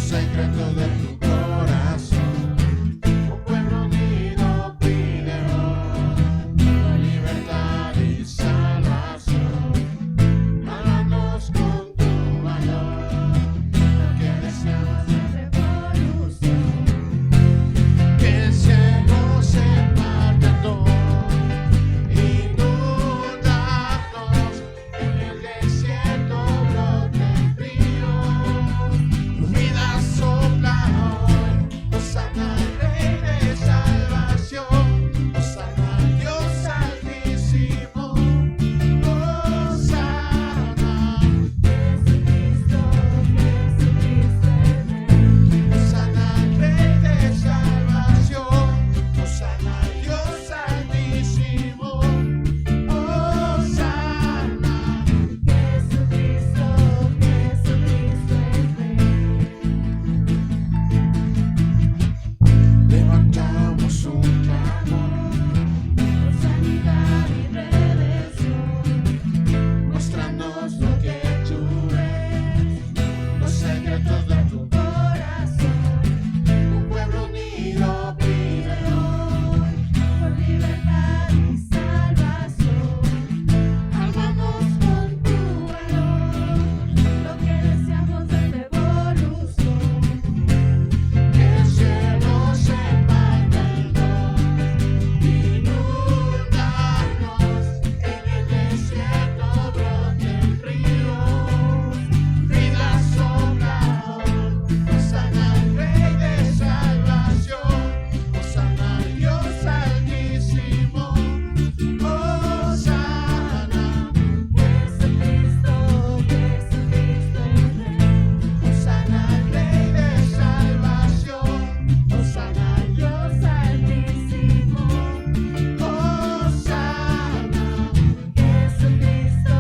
secretos de tu corazón. Un pueblo unido pide hoy libertad y salvación. Háblanos con tu valor, que deseamos de revolución. Que el cielo se parte en dos, inúndanos en el desierto, brote frío. Tu vida sopla hoy, Hosana al Rey de salvación, Hosana al Dios altísimo, Hosana. Jesucristo, Jesucristo es Rey. Hosana al Rey de salvación, Hosana al Dios altísimo, Hosana. Jesucristo, Jesucristo es Rey. Levantamos un clamor, Por sanidad y redención, mostrándonos lo que tú eres, los secretos de tu corazón, un pueblo unido pide hoy. por libertad y salvación. Álmanos Con tu valor, lo que deseamos es revolución. que el cielo se parte en dos, inúndanos en el desierto, brote el río. Vida sopla hoy, Hosana al Rey de salvación, Hosana al Dios altísimo, Hosana. Jesucristo, Jesucristo es Rey. Hosana al Rey de salvación, Hosana al Dios altísimo, Hosana. Jesucristo,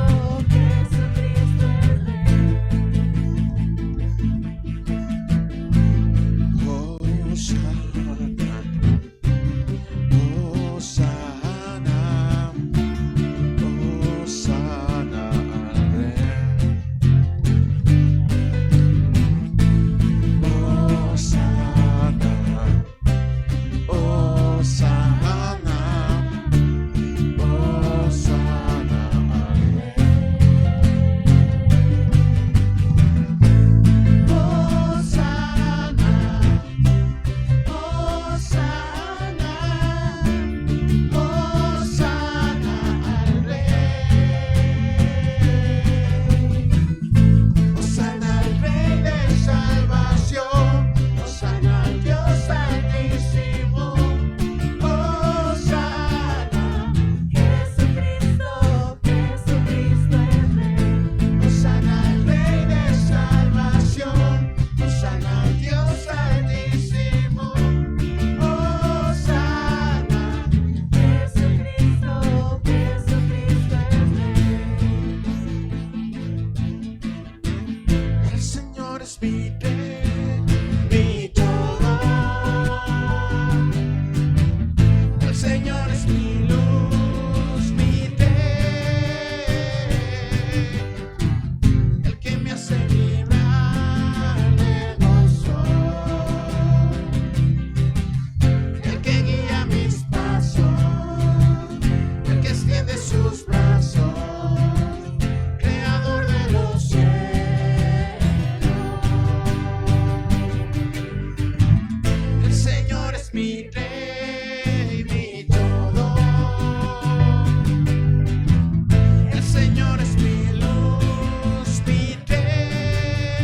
Jesucristo es Rey. Hosana, Hosana, Hosana al Rey. Hosana, Hosana, Hosana al Rey. Hosana, Hosana, Hosana al Rey. Hosana al Rey de salvación, Hosana al Dios altísimo, Hosana. Jesucristo, Jesucristo es Rey. Hosana al Rey de salvación, Hosana al Dios altísimo, Hosana. Jesucristo, Jesucristo es Rey. El Señor es mi Rey, mi todo. El Señor es mi luz, mi Rey, el que me hace vibrar de gozo, el que guía mis pasos, el que extiende sus brazos, creador de los cielos. El Señor es mi Rey, mi todo. El Señor es mi luz, mi Rey,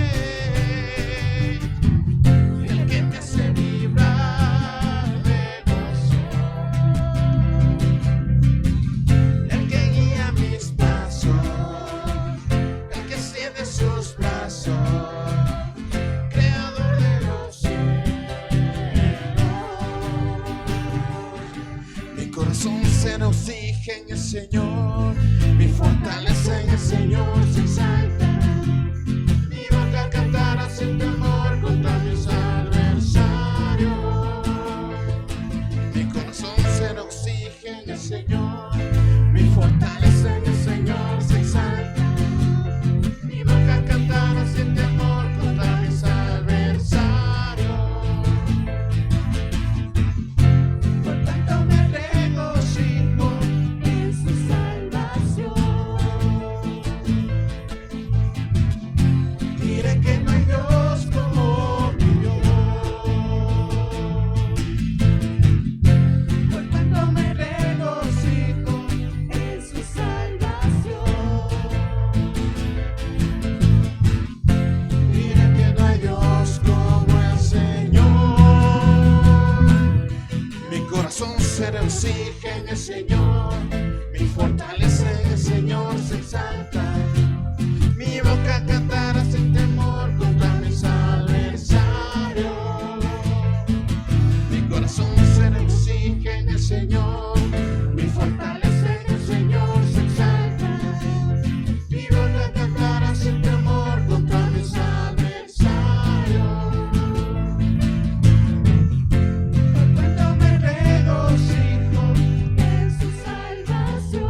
el que me hace vibrar de gozo, el que guía mis pasos, el que extiende sus brazos, creador de los cielos. Mi corazón se regocija en el Señor, mi fortaleza en el Señor se exalta. Mi boca cantará sin temor contra mis adversarios. Mi corazón se regocija en el Señor, mi fortaleza en el Señor se exalta. Mi boca cantará sin temor contra mis adversarios. regocija en el Señor, mi fortaleza en el Señor se exalta. Mi boca cantará sin temor contra mis adversarios. Mi corazón se regocija en el Señor, mi fortaleza en el Señor se exalta. Mi boca cantará sin temor contra mis adversarios. Por cuanto me regocijo en su salvación.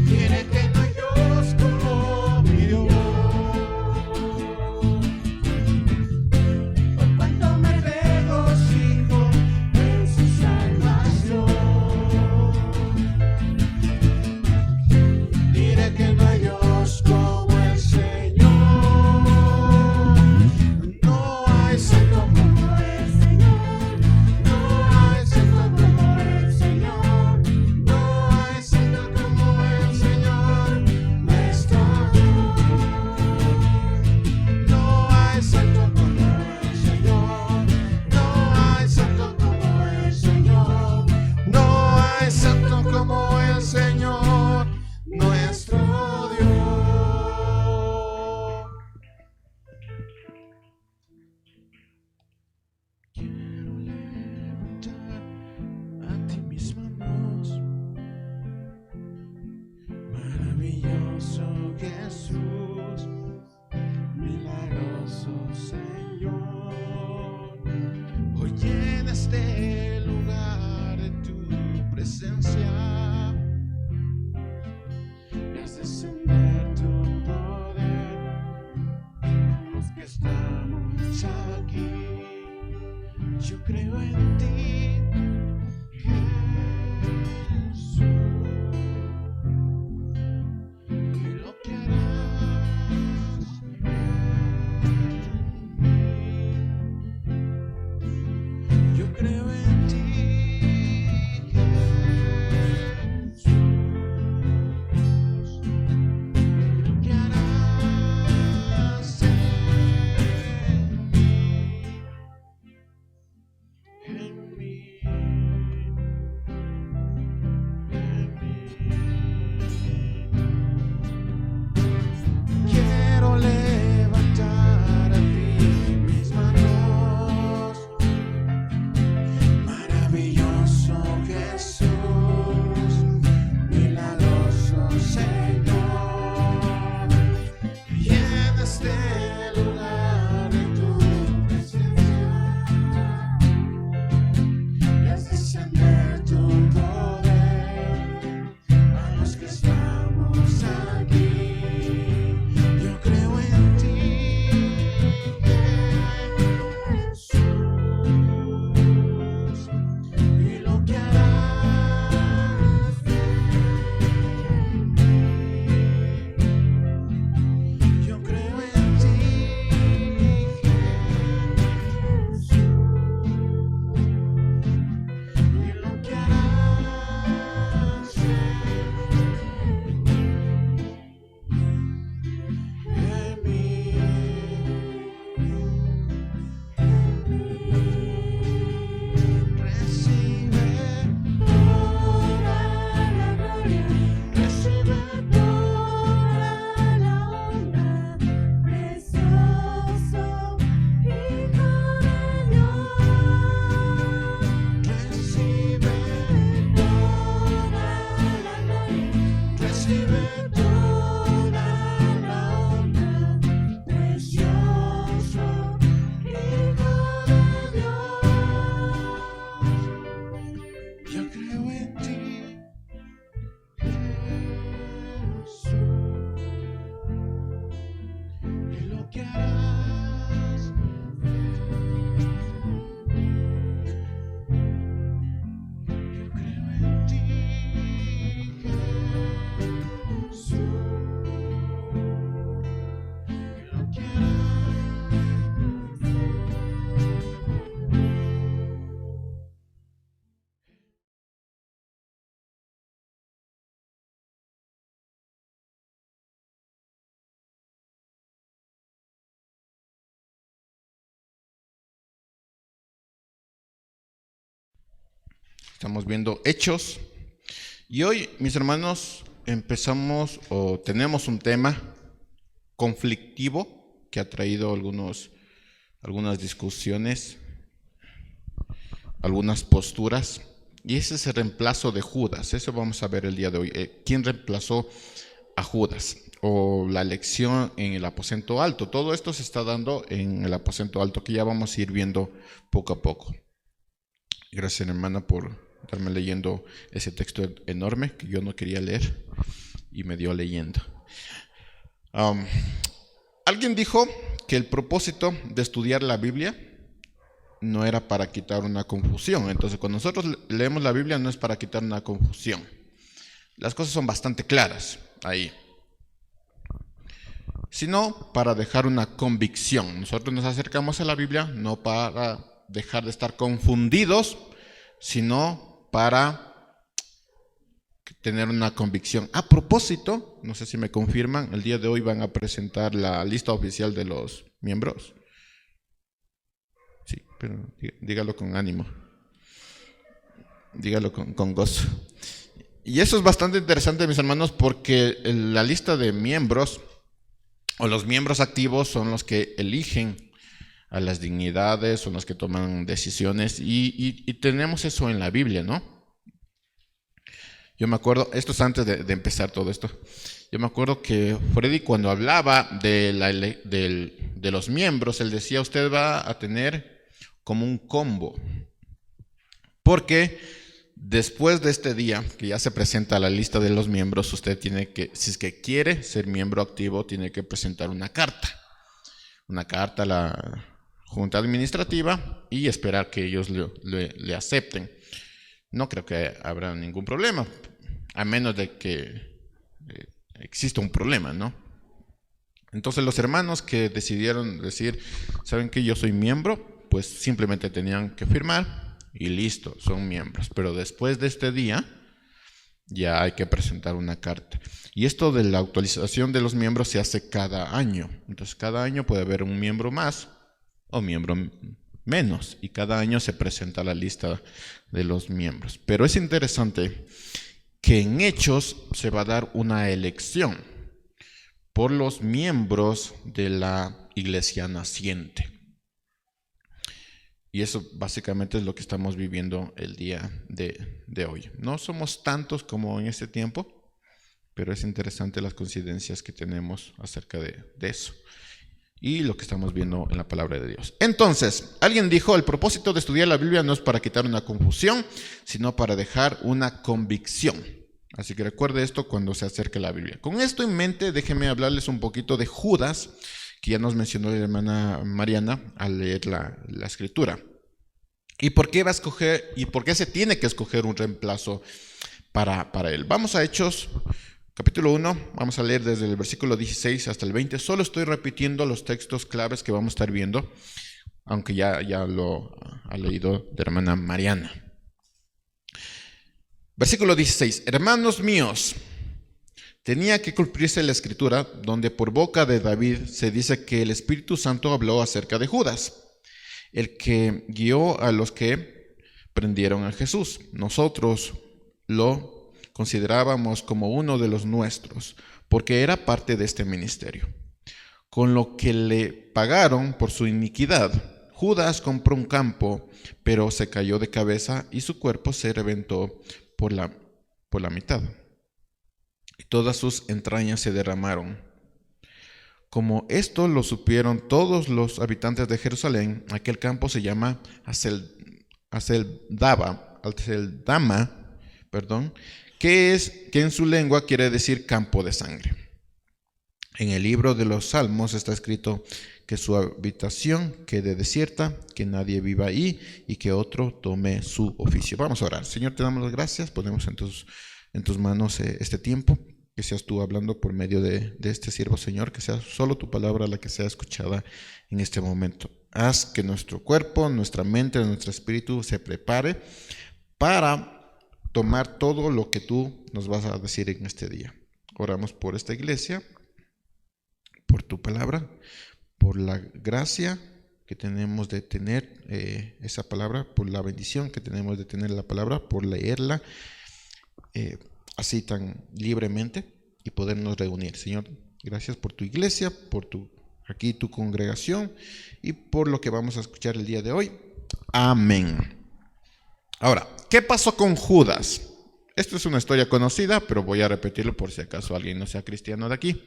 Diré que no hay Dios como mi Dios. Por cuanto me Regocijo en su salvación. Diré que no hay Dios como el Señor. No hay santo como el Señor, no hay santo como el Señor. No hay santo como el Señor, nuestro Dios. No hay santo como el Señor. No hay santo como el Señor. No hay santo como el Señor, nuestro Dios. Quiero levantar ante mis manos. Maravilloso Jesús, milagroso Señor. Hoy en este lugar de tu presencia me haces descender tu poder. Los que estamos aquí, yo creo en ti, Jesús, y lo que harás en mí. Yo creo en ti, Jesús, y lo que harás en mí, en mí. Quiero levantar a ti mis manos. Maravilloso Jesús, milagroso Señor. Y en este lugar de tu presencia me haces descender tu poder a los que estamos aquí. Yo creo en ti, Jesús, y lo que harás en mí. Yo creo en ti, Jesús, y lo que harás en mí. Recibe toda la gloria, Recibe toda la honra, precioso Hijo de Dios. Recibe Toda la gloria, Recibe toda la honra, precioso Hijo de Dios. Yo creo en ti, Jesús, y lo que harás Estamos viendo Hechos. Y hoy, mis hermanos, tenemos un tema conflictivo que ha traído algunas discusiones, algunas posturas. Y ese es el reemplazo de Judas. Eso vamos a ver el día de hoy. ¿Quién reemplazó a Judas? O la elección en el aposento alto. Todo esto se está dando en el aposento alto, que ya vamos a ir viendo poco a poco. Gracias, hermana, por estarme leyendo ese texto enorme que yo no quería leer y me dio leyendo. Alguien dijo que el propósito de estudiar la Biblia no era para quitar una confusión. Entonces, cuando nosotros leemos la Biblia no es para quitar una confusión. Las cosas son bastante claras ahí, sino para dejar una convicción. Nosotros nos acercamos a la Biblia no para dejar de estar confundidos, sino para tener una convicción. A propósito, no sé si me confirman, el día de hoy van a presentar la lista oficial de los miembros. Sí, pero dígalo con ánimo, dígalo con gozo. Y eso es bastante interesante, mis hermanos, porque la lista de miembros o los miembros activos son los que eligen a las dignidades, son los que toman decisiones y tenemos eso en la Biblia, ¿no? Yo me acuerdo, esto es antes de empezar todo esto, yo me acuerdo que Freddy, cuando hablaba de los miembros, él decía, usted va a tener como un combo, porque después de este día, que ya se presenta la lista de los miembros, usted tiene que, si es que quiere ser miembro activo, tiene que presentar una carta a la Junta Administrativa y esperar que ellos le acepten. No creo que habrá ningún problema, a menos de que exista un problema, ¿no? Entonces los hermanos que decidieron decir, ¿saben que yo soy miembro? Pues simplemente tenían que firmar y listo, son miembros. Pero después de este día ya hay que presentar una carta. Y esto de la actualización de los miembros se hace cada año. Entonces cada año puede haber un miembro más o miembro menos. Y cada año se presenta la lista de los miembros. Pero es interesante que en Hechos se va a dar una elección por los miembros de la iglesia naciente. Y eso básicamente es lo que estamos viviendo el día de hoy. No somos tantos como en este tiempo, pero es interesante las coincidencias que tenemos acerca de eso y lo que estamos viendo en la palabra de Dios. Entonces, alguien dijo, el propósito de estudiar la Biblia no es para quitar una confusión, sino para dejar una convicción. Así que recuerde esto cuando se acerque a la Biblia. Con esto en mente, déjenme hablarles un poquito de Judas, que ya nos mencionó la hermana Mariana al leer la escritura. ¿Y por qué va a escoger, y por qué se tiene que escoger un reemplazo para él? Vamos a Hechos, capítulo 1, vamos a leer desde el versículo 16 hasta el 20. Solo estoy repitiendo los textos claves que vamos a estar viendo, aunque ya lo ha leído de hermana Mariana. Versículo 16, hermanos míos, tenía que cumplirse la escritura donde por boca de David se dice que el Espíritu Santo habló acerca de Judas, el que guió a los que prendieron a Jesús. Nosotros lo considerábamos como uno de los nuestros, porque era parte de este ministerio. Con lo que le pagaron por su iniquidad, Judas compró un campo, pero se cayó de cabeza y su cuerpo se reventó por la mitad. Y todas sus entrañas se derramaron. Como esto lo supieron todos los habitantes de Jerusalén, aquel campo se llama Aceldama, que en su lengua quiere decir campo de sangre. En el libro de los Salmos está escrito que su habitación quede desierta, que nadie viva ahí y que otro tome su oficio. Vamos a orar. Señor, te damos las gracias, ponemos en tus manos este tiempo. Que seas tú hablando por medio de este siervo, Señor, que sea solo tu palabra la que sea escuchada en este momento. Haz que nuestro cuerpo, nuestra mente, nuestro espíritu se prepare para tomar todo lo que tú nos vas a decir en este día. Oramos por esta iglesia, por tu palabra, por la gracia que tenemos de tener esa palabra, por la bendición que tenemos de tener la palabra, por leerla así tan libremente y podernos reunir. Señor, gracias por tu iglesia, por aquí tu congregación y por lo que vamos a escuchar el día de hoy. Amén. Ahora, ¿qué pasó con Judas? Esto es una historia conocida, pero voy a repetirlo por si acaso alguien no sea cristiano de aquí.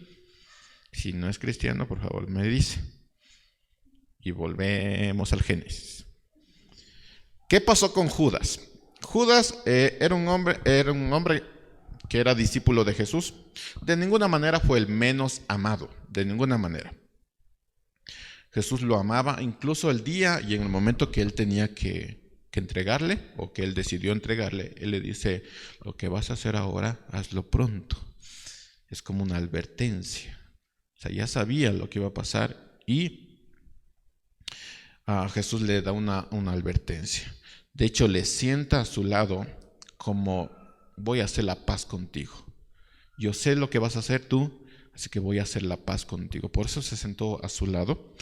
Si no es cristiano, por favor me dice. Y volvemos al Génesis. ¿Qué pasó con Judas? Judas era un hombre que era discípulo de Jesús. De ninguna manera fue el menos amado, de ninguna manera. Jesús lo amaba incluso el día y en el momento que él tenía que entregarle, o que él decidió entregarle. Él le dice: lo que vas a hacer ahora, hazlo pronto. Es como una advertencia. O sea, ya sabía lo que iba a pasar y a Jesús le da una advertencia. De hecho, le sienta a su lado como: voy a hacer la paz contigo. Yo sé lo que vas a hacer tú, así que voy a hacer la paz contigo. Por eso se sentó a su lado,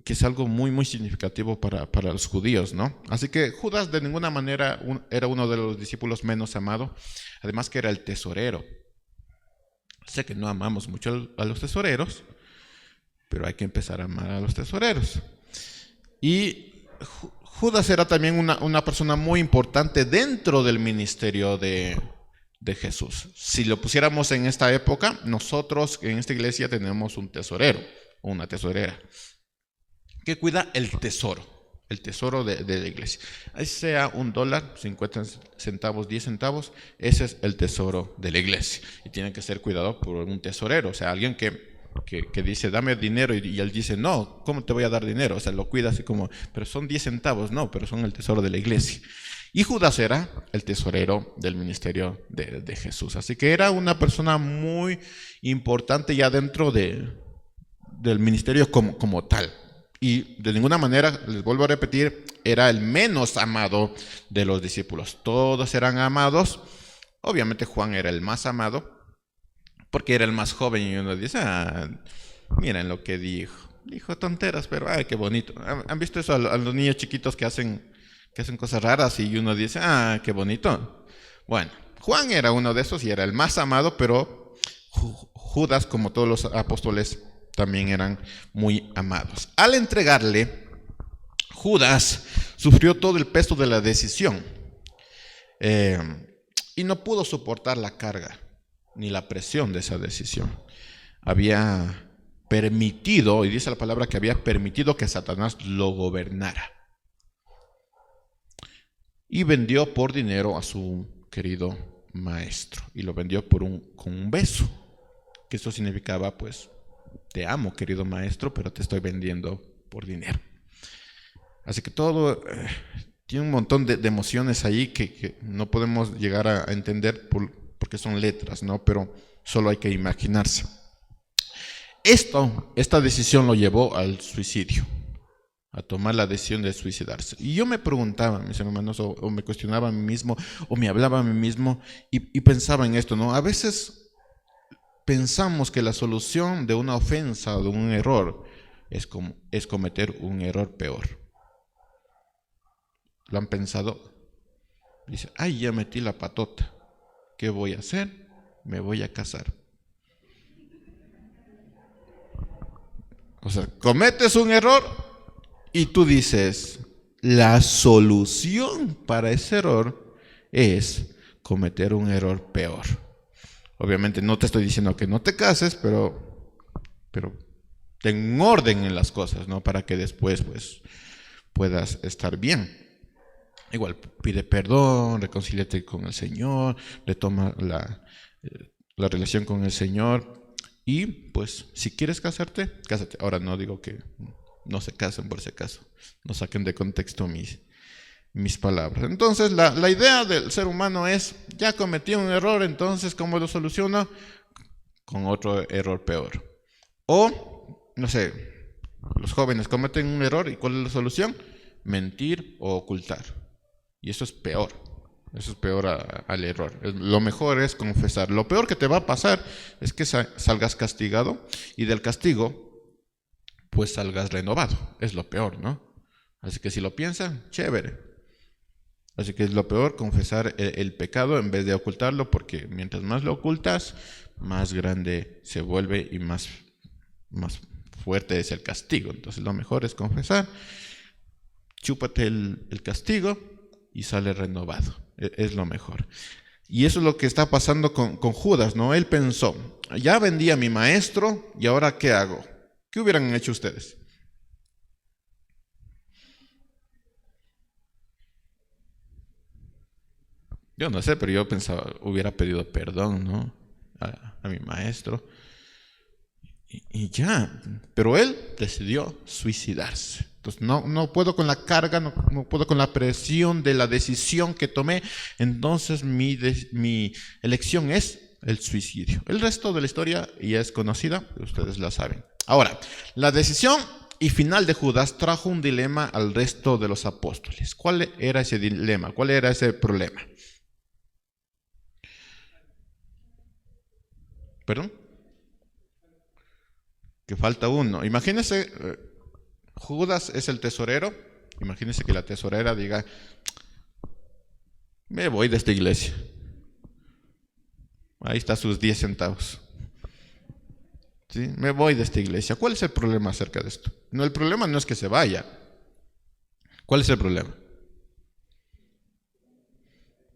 que es algo muy, muy significativo para los judíos, ¿no? Así que Judas de ninguna manera era uno de los discípulos menos amados, además que era el tesorero. Sé que no amamos mucho a los tesoreros, pero hay que empezar a amar a los tesoreros. Y Judas era también una persona muy importante dentro del ministerio de Jesús. Si lo pusiéramos en esta época, nosotros en esta iglesia tenemos un tesorero o una tesorera que cuida el tesoro de la iglesia. Ahí sea $1, 50 centavos, 10 centavos, ese es el tesoro de la iglesia. Y tiene que ser cuidado por un tesorero, o sea, alguien que dice: dame dinero, y él dice: no, ¿cómo te voy a dar dinero? O sea, lo cuida así como: pero son 10 centavos, no, pero son el tesoro de la iglesia. Y Judas era el tesorero del ministerio de Jesús. Así que era una persona muy importante ya dentro del ministerio como tal. Y de ninguna manera, les vuelvo a repetir, era el menos amado de los discípulos. Todos eran amados. Obviamente Juan era el más amado, porque era el más joven, y uno dice: miren lo que dijo tonteras, pero ay, qué bonito. ¿Han visto eso a los niños chiquitos que hacen cosas raras y uno dice: qué bonito? Bueno, Juan era uno de esos y era el más amado, pero Judas, como todos los apóstoles, también eran muy amados. Al entregarle, Judas sufrió todo el peso de la decisión y no pudo soportar la carga ni la presión de esa decisión. Había permitido, y dice la palabra que había permitido que Satanás lo gobernara. Y vendió por dinero a su querido maestro. Y lo vendió con un beso. Que eso significaba, pues: te amo, querido maestro, pero te estoy vendiendo por dinero. Así que todo tiene un montón de emociones ahí que no podemos llegar a entender porque son letras, ¿no? Pero solo hay que imaginarse. Esta decisión lo llevó al suicidio, a tomar la decisión de suicidarse. Y yo me preguntaba, mis hermanos, o me cuestionaba a mí mismo, o me hablaba a mí mismo, y pensaba en esto, ¿no? A veces pensamos que la solución de una ofensa o de un error es cometer un error peor. ¿Lo han pensado? Dice: ay, ya metí la patota. ¿Qué voy a hacer? Me voy a casar. O sea, cometes un error y tú dices: la solución para ese error es cometer un error peor. Obviamente no te estoy diciendo que no te cases, pero ten orden en las cosas, ¿no? Para que después, pues, puedas estar bien. Igual, pide perdón, reconcíliate con el Señor, retoma la relación con el Señor. Y, pues, si quieres casarte, cásate. Ahora no digo que no se casen por si acaso. No saquen de contexto mis palabras. Entonces, la idea del ser humano es: ya cometí un error, entonces, ¿cómo lo soluciono? Con otro error peor. O, no sé, los jóvenes cometen un error, ¿y cuál es la solución? Mentir o ocultar. Y eso es peor. Eso es peor al error. Lo mejor es confesar. Lo peor que te va a pasar es que salgas castigado, y del castigo pues salgas renovado. Es lo peor, ¿no? Así que si lo piensan, chévere. Así que es lo peor confesar el pecado en vez de ocultarlo, porque mientras más lo ocultas, más grande se vuelve y más fuerte es el castigo. Entonces lo mejor es confesar, chúpate el castigo y sale renovado. Es lo mejor. Y eso es lo que está pasando con Judas, ¿no? Él pensó, ya vendí a mi maestro y ahora ¿qué hago? ¿Qué hubieran hecho ustedes? Yo no sé, pero yo pensaba, hubiera pedido perdón, ¿no? A mi maestro. Y ya, pero él decidió suicidarse. Entonces no puedo con la carga, no puedo con la presión de la decisión que tomé. Entonces mi elección es el suicidio. El resto de la historia ya es conocida, ustedes la saben. Ahora, la decisión y final de Judas trajo un dilema al resto de los apóstoles. ¿Cuál era ese dilema? ¿Cuál era ese problema? ¿Perdón? Que falta uno. Imagínense, Judas es el tesorero. Imagínense que la tesorera diga, me voy de esta iglesia. Ahí está sus 10 centavos. ¿Sí? Me voy de esta iglesia. ¿Cuál es el problema acerca de esto? No, el problema no es que se vaya. ¿Cuál es el problema?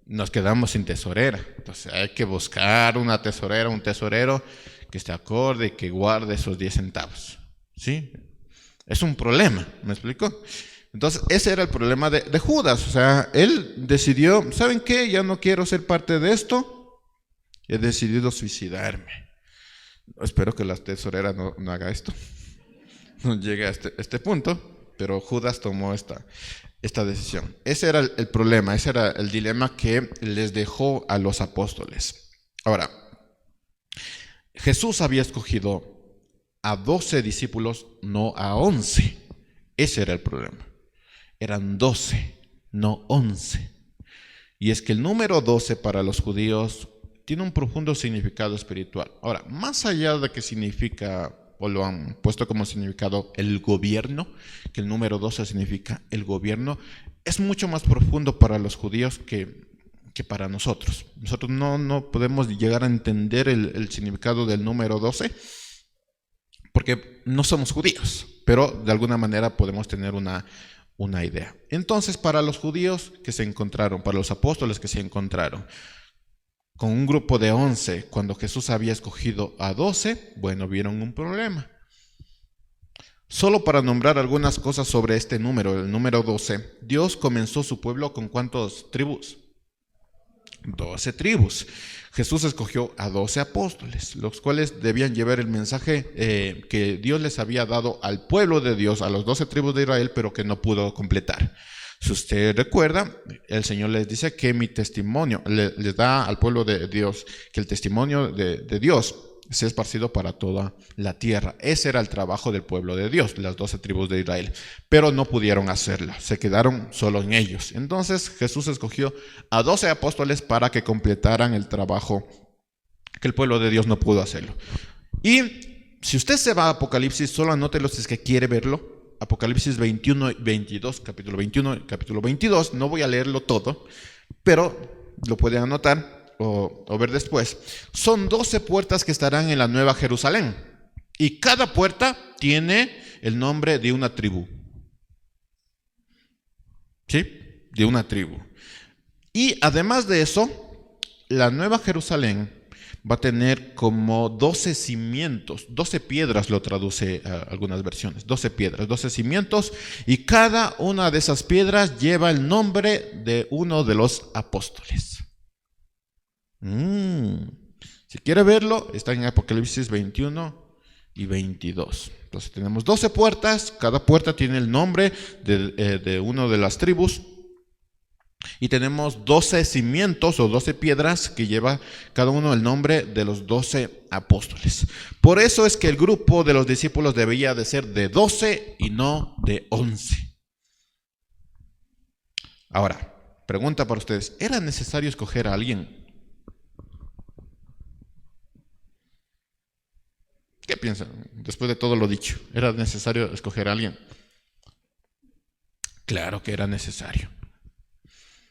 Nos quedamos sin tesorera. Entonces hay que buscar una tesorera, un tesorero que esté acorde y que guarde esos 10 centavos. ¿Sí? Es un problema, ¿me explico? Entonces ese era el problema de Judas. O sea, él decidió, ¿saben qué? Ya no quiero ser parte de esto. He decidido suicidarme. Espero que la tesorera no haga esto. No llegue a este punto. Pero Judas tomó esta decisión. Ese era el problema, ese era el dilema que les dejó a los apóstoles. Ahora, Jesús había escogido a 12 discípulos, no a 11. Ese era el problema. Eran 12, no 11. Y es que el número 12 para los judíos tiene un profundo significado espiritual. Ahora, más allá de que significa, o lo han puesto como significado el gobierno, que el número 12 significa el gobierno, es mucho más profundo para los judíos que para nosotros. Nosotros no podemos llegar a entender el significado del número 12 porque no somos judíos, pero de alguna manera podemos tener una idea. Entonces, para los judíos que se encontraron, para los apóstoles que se encontraron con un grupo de 11, cuando Jesús había escogido a 12, bueno, vieron un problema. Solo para nombrar algunas cosas sobre este número, el número 12, Dios comenzó su pueblo con ¿cuántas tribus? 12 tribus. Jesús escogió a 12 apóstoles, los cuales debían llevar el mensaje que Dios les había dado al pueblo de Dios, a los 12 tribus de Israel, pero que no pudo completar. Si usted recuerda, el Señor les dice que mi testimonio, les da al pueblo de Dios, que el testimonio de Dios sea esparcido para toda la tierra. Ese era el trabajo del pueblo de Dios, las 12 tribus de Israel, pero no pudieron hacerlo, se quedaron solo en ellos. Entonces Jesús escogió a 12 apóstoles para que completaran el trabajo que el pueblo de Dios no pudo hacerlo. Y si usted se va a Apocalipsis, solo anótelo si es que quiere verlo. Apocalipsis 21 y 22, capítulo 21 y capítulo 22, no voy a leerlo todo, pero lo pueden anotar o ver después. Son 12 puertas que estarán en la Nueva Jerusalén y cada puerta tiene el nombre de una tribu. ¿Sí? De una tribu. Y además de eso, la Nueva Jerusalén va a tener como 12 cimientos, 12 piedras lo traduce a algunas versiones, 12 piedras, 12 cimientos, y cada una de esas piedras lleva el nombre de uno de los apóstoles. Si quiere verlo, está en Apocalipsis 21 y 22. Entonces tenemos 12 puertas, cada puerta tiene el nombre de uno de las tribus. Y tenemos 12 cimientos o 12 piedras que lleva cada uno el nombre de los 12 apóstoles. Por eso es que el grupo de los discípulos debía de ser de 12 y no de 11. Ahora, pregunta para ustedes, ¿era necesario escoger a alguien? ¿Qué piensan? Después de todo lo dicho, ¿era necesario escoger a alguien? Claro que era necesario.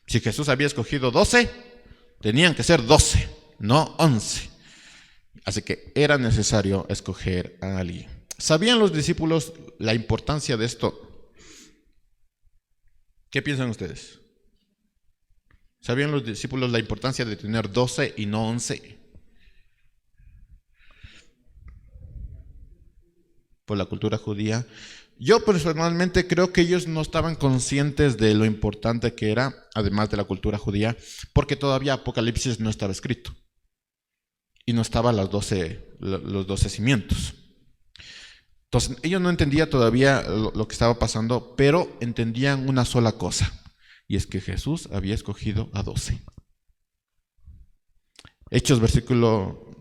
Si Jesús había escogido 12, tenían que ser 12, no 11. Así que era necesario escoger a alguien. ¿Sabían los discípulos la importancia de esto? ¿Qué piensan ustedes? ¿Sabían los discípulos la importancia de tener 12 y no 11? Por la cultura judía. Yo personalmente creo que ellos no estaban conscientes de lo importante que era, además de la cultura judía, porque todavía Apocalipsis no estaba escrito. Y no estaban los 12 cimientos. Entonces, ellos no entendían todavía lo que estaba pasando, pero entendían una sola cosa, y es que Jesús había escogido a 12. Hechos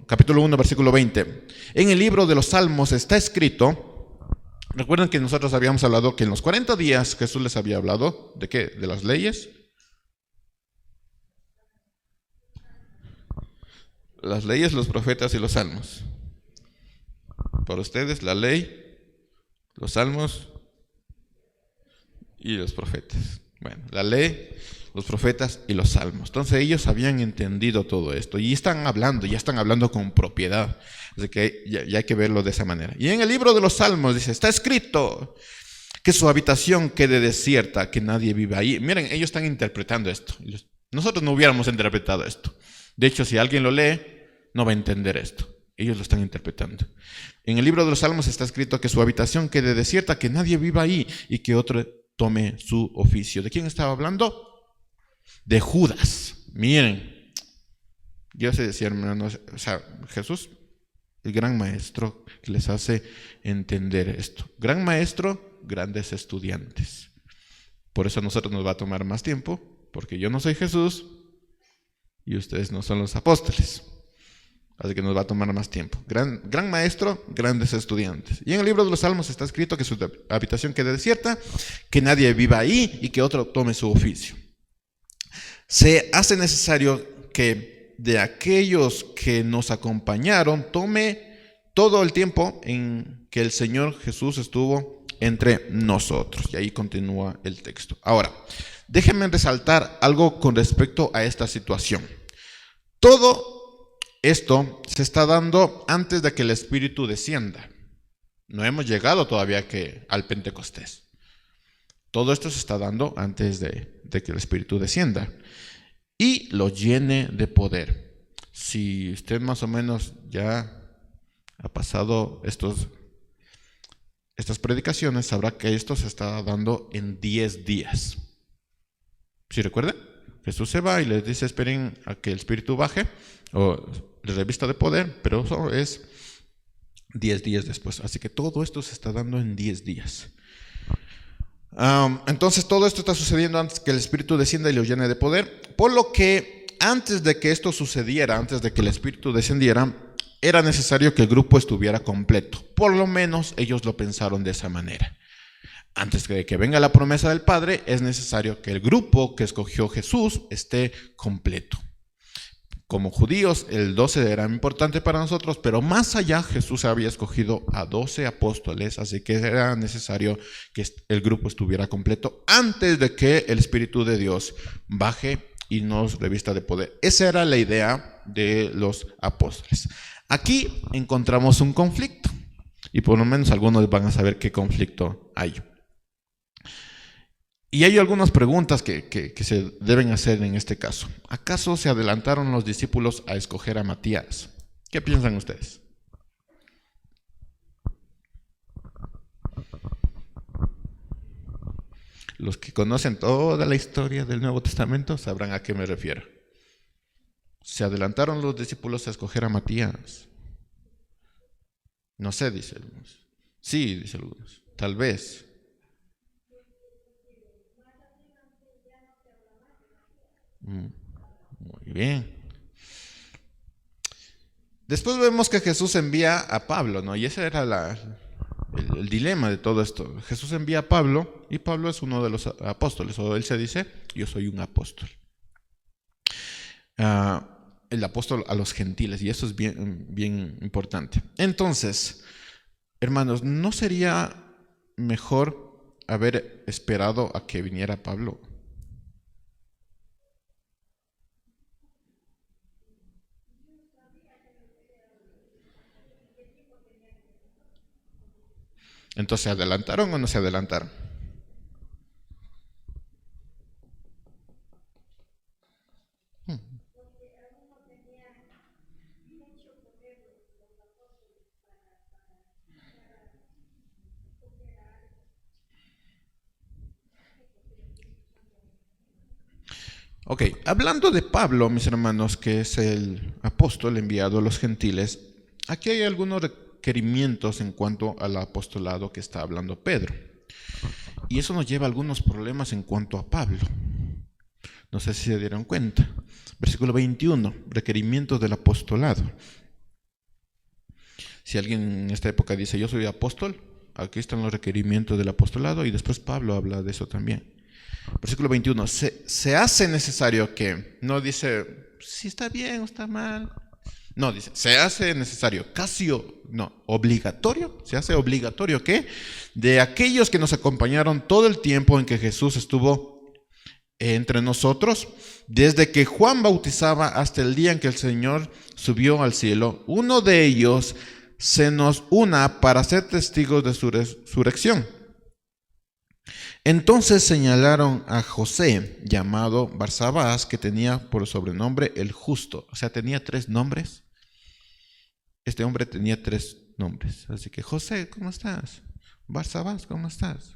capítulo 1, versículo 20. En el libro de los Salmos está escrito, recuerden que nosotros habíamos hablado que en los 40 días Jesús les había hablado, ¿de qué? De las leyes. Las leyes, los profetas y los salmos. Para ustedes la ley, los salmos y los profetas. Bueno, la ley, los profetas y los salmos. Entonces ellos habían entendido todo esto y ya están hablando con propiedad. Así que ya hay que verlo de esa manera. Y en el libro de los Salmos dice, está escrito que su habitación quede desierta, que nadie viva ahí. Miren, ellos están interpretando esto. Nosotros no hubiéramos interpretado esto. De hecho, si alguien lo lee, no va a entender esto. Ellos lo están interpretando. En el libro de los Salmos está escrito que su habitación quede desierta, que nadie viva ahí y que otro tome su oficio. ¿De quién estaba hablando? De Judas. Miren, yo sé decir, hermanos, o sea, Jesús, el gran maestro que les hace entender esto. Gran maestro, grandes estudiantes. Por eso a nosotros nos va a tomar más tiempo, porque yo no soy Jesús y ustedes no son los apóstoles. Así que nos va a tomar más tiempo. Gran maestro, grandes estudiantes. Y en el libro de los Salmos está escrito que su habitación quede desierta, que nadie viva ahí y que otro tome su oficio. Se hace necesario que de aquellos que nos acompañaron tome todo el tiempo en que el Señor Jesús estuvo entre nosotros. Y ahí continúa el texto. Ahora, déjenme resaltar algo con respecto a esta situación. Todo esto se está dando antes de que el Espíritu descienda. No hemos llegado todavía al Pentecostés. Todo esto se está dando antes de que el Espíritu descienda y lo llene de poder. Si usted más o menos ya ha pasado estas predicaciones, sabrá que esto se está dando en 10 días. ¿Sí recuerdan? Jesús se va y les dice, esperen a que el Espíritu baje, o les revista de poder, pero eso es 10 días después. Así que todo esto se está dando en 10 días. Entonces todo esto está sucediendo antes que el Espíritu descienda y lo llene de poder, por lo que antes de que esto sucediera, antes de que el Espíritu descendiera, era necesario que el grupo estuviera completo. Por lo menos ellos lo pensaron de esa manera. Antes de que venga la promesa del Padre, es necesario que el grupo que escogió Jesús esté completo. Como judíos, el 12 era importante para nosotros, pero más allá Jesús había escogido a 12 apóstoles, así que era necesario que el grupo estuviera completo antes de que el Espíritu de Dios baje y nos revista de poder. Esa era la idea de los apóstoles. Aquí encontramos un conflicto, y por lo menos algunos van a saber qué conflicto hay. Y hay algunas preguntas que se deben hacer en este caso. ¿Acaso se adelantaron los discípulos a escoger a Matías? ¿Qué piensan ustedes? Los que conocen toda la historia del Nuevo Testamento sabrán a qué me refiero. ¿Se adelantaron los discípulos a escoger a Matías? No sé, dice algunos. Sí, dice algunos. Tal vez. Muy bien. Después vemos que Jesús envía a Pablo, ¿no? Y ese era el dilema de todo esto. Jesús envía a Pablo y Pablo es uno de los apóstoles, o él se dice, yo soy un apóstol. el apóstol a los gentiles, y eso es bien, bien importante. Entonces, hermanos, ¿no sería mejor haber esperado a que viniera Pablo? Entonces, ¿se adelantaron o no se adelantaron? Ok, hablando de Pablo, mis hermanos, que es el apóstol enviado a los gentiles, aquí hay algunos requerimientos en cuanto al apostolado que está hablando Pedro. Y eso nos lleva a algunos problemas en cuanto a Pablo. No sé si se dieron cuenta. Versículo 21, requerimientos del apostolado. Si alguien en esta época dice, yo soy apóstol, aquí están los requerimientos del apostolado, y después Pablo habla de eso también. Versículo 21, se hace necesario que, no dice si está bien o está mal, no, dice, se hace necesario, obligatorio, se hace obligatorio que de aquellos que nos acompañaron todo el tiempo en que Jesús estuvo entre nosotros, desde que Juan bautizaba hasta el día en que el Señor subió al cielo, uno de ellos se nos una para ser testigos de su resurrección. Entonces señalaron a José, llamado Barsabás, que tenía por sobrenombre el Justo. O sea, tenía 3 nombres. Este hombre tenía 3 nombres. Así que, José, ¿cómo estás? Barsabás, ¿cómo estás?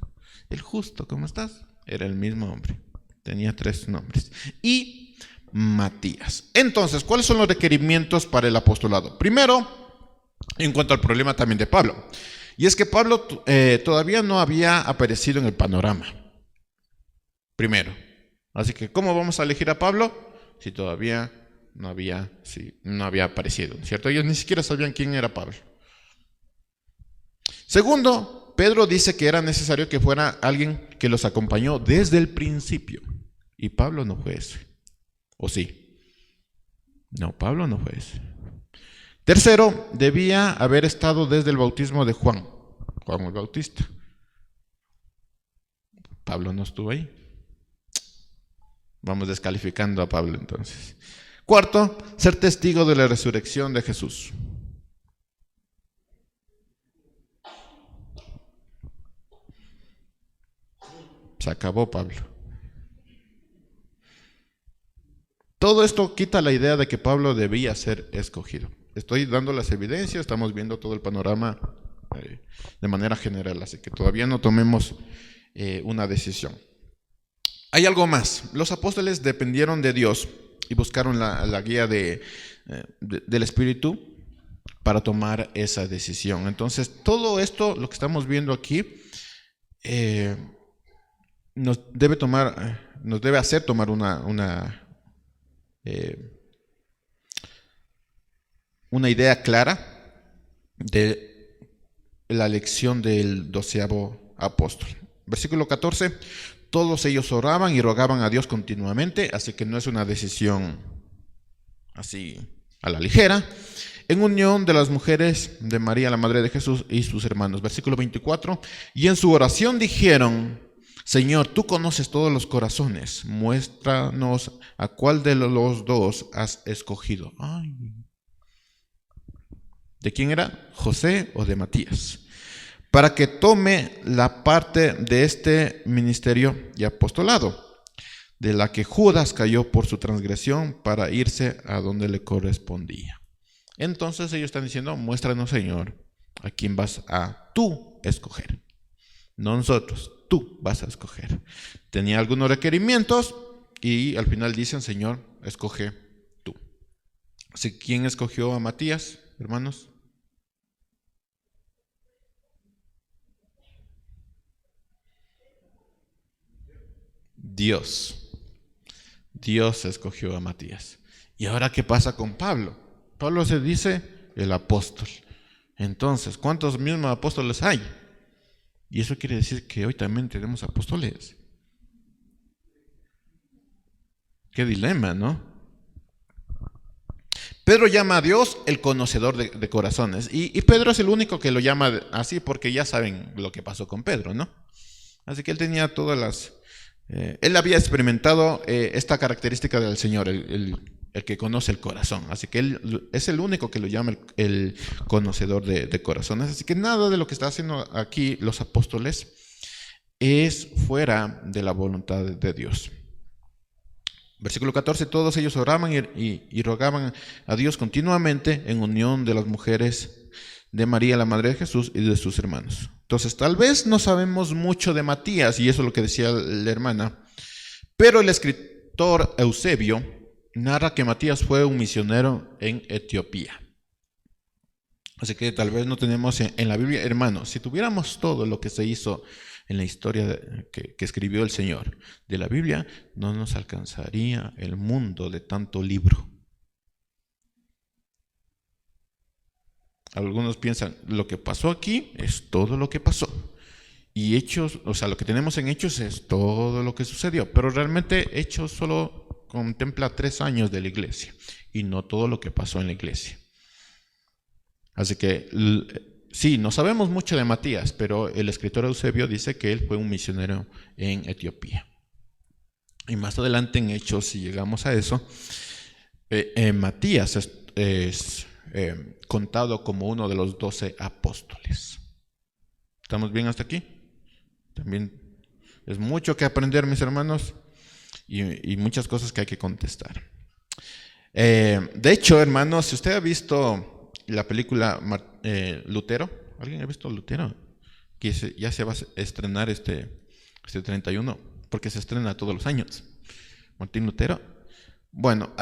El Justo, ¿cómo estás? Era el mismo hombre. Tenía 3 nombres. Y Matías. Entonces, ¿cuáles son los requerimientos para el apostolado? Primero, en cuanto al problema también de Pablo. Y es que Pablo todavía no había aparecido en el panorama. Primero. Así que, ¿cómo vamos a elegir a Pablo? Si todavía no había aparecido, ¿cierto? Ellos ni siquiera sabían quién era Pablo. Segundo, Pedro dice que era necesario que fuera alguien que los acompañó desde el principio. Y Pablo no fue ese. ¿O sí? No, Pablo no fue ese. Tercero, debía haber estado desde el bautismo de Juan el Bautista. Pablo no estuvo ahí. Vamos descalificando a Pablo entonces. Cuarto, ser testigo de la resurrección de Jesús. Se acabó Pablo. Todo esto quita la idea de que Pablo debía ser escogido. Estoy dando las evidencias, estamos viendo todo el panorama de manera general, así que todavía no tomemos una decisión. Hay algo más. Los apóstoles dependieron de Dios y buscaron la guía del Espíritu para tomar esa decisión. Entonces, todo esto, lo que estamos viendo aquí, nos debe hacer tomar una idea clara de la elección del 12º apóstol. Versículo 14, todos ellos oraban y rogaban a Dios continuamente, así que no es una decisión así a la ligera, en unión de las mujeres de María, la madre de Jesús, y sus hermanos. Versículo 24, y en su oración dijeron, Señor, tú conoces todos los corazones, muéstranos a cuál de los 2 has escogido. Ay. ¿De quién era? ¿José o de Matías? Para que tome la parte de este ministerio y apostolado, de la que Judas cayó por su transgresión para irse a donde le correspondía. Entonces ellos están diciendo, muéstranos, Señor, a quién vas a tú escoger. No nosotros, tú vas a escoger. Tenía algunos requerimientos y al final dicen, Señor, escoge tú. Así, ¿quién escogió a Matías, hermanos? Dios. Dios escogió a Matías. ¿Y ahora qué pasa con Pablo? Pablo se dice el apóstol. Entonces, ¿cuántos mismos apóstoles hay? Y eso quiere decir que hoy también tenemos apóstoles. Qué dilema, ¿no? Pedro llama a Dios el conocedor de corazones. Y Pedro es el único que lo llama así porque ya saben lo que pasó con Pedro, ¿no? Así que él tenía todas las... él había experimentado esta característica del Señor, el que conoce el corazón. Así que él es el único que lo llama el conocedor de corazones. Así que nada de lo que está haciendo aquí los apóstoles es fuera de la voluntad de Dios. Versículo 14, todos ellos oraban y rogaban a Dios continuamente en unión de las mujeres de María, la madre de Jesús, y de sus hermanos. Entonces, tal vez no sabemos mucho de Matías, y eso es lo que decía la hermana, pero el escritor Eusebio narra que Matías fue un misionero en Etiopía. Así que tal vez no tenemos en la Biblia, hermanos, si tuviéramos todo lo que se hizo en la historia que escribió el Señor de la Biblia, no nos alcanzaría el mundo de tanto libro. Algunos piensan, lo que pasó aquí es todo lo que pasó. Y Hechos, o sea, lo que tenemos en Hechos es todo lo que sucedió. Pero realmente Hechos solo contempla 3 años de la iglesia y no todo lo que pasó en la iglesia. Así que sí, no sabemos mucho de Matías, pero el escritor Eusebio dice que él fue un misionero en Etiopía. Y más adelante en Hechos, si llegamos a eso, Matías es contado como uno de los 12 apóstoles. ¿Estamos bien hasta aquí? También es mucho que aprender, mis hermanos, y muchas cosas que hay que contestar. De hecho, hermanos, si usted ha visto la película Lutero, ¿alguien ha visto Lutero? Que ya se va a estrenar este 31, porque se estrena todos los años. Martín Lutero. Bueno,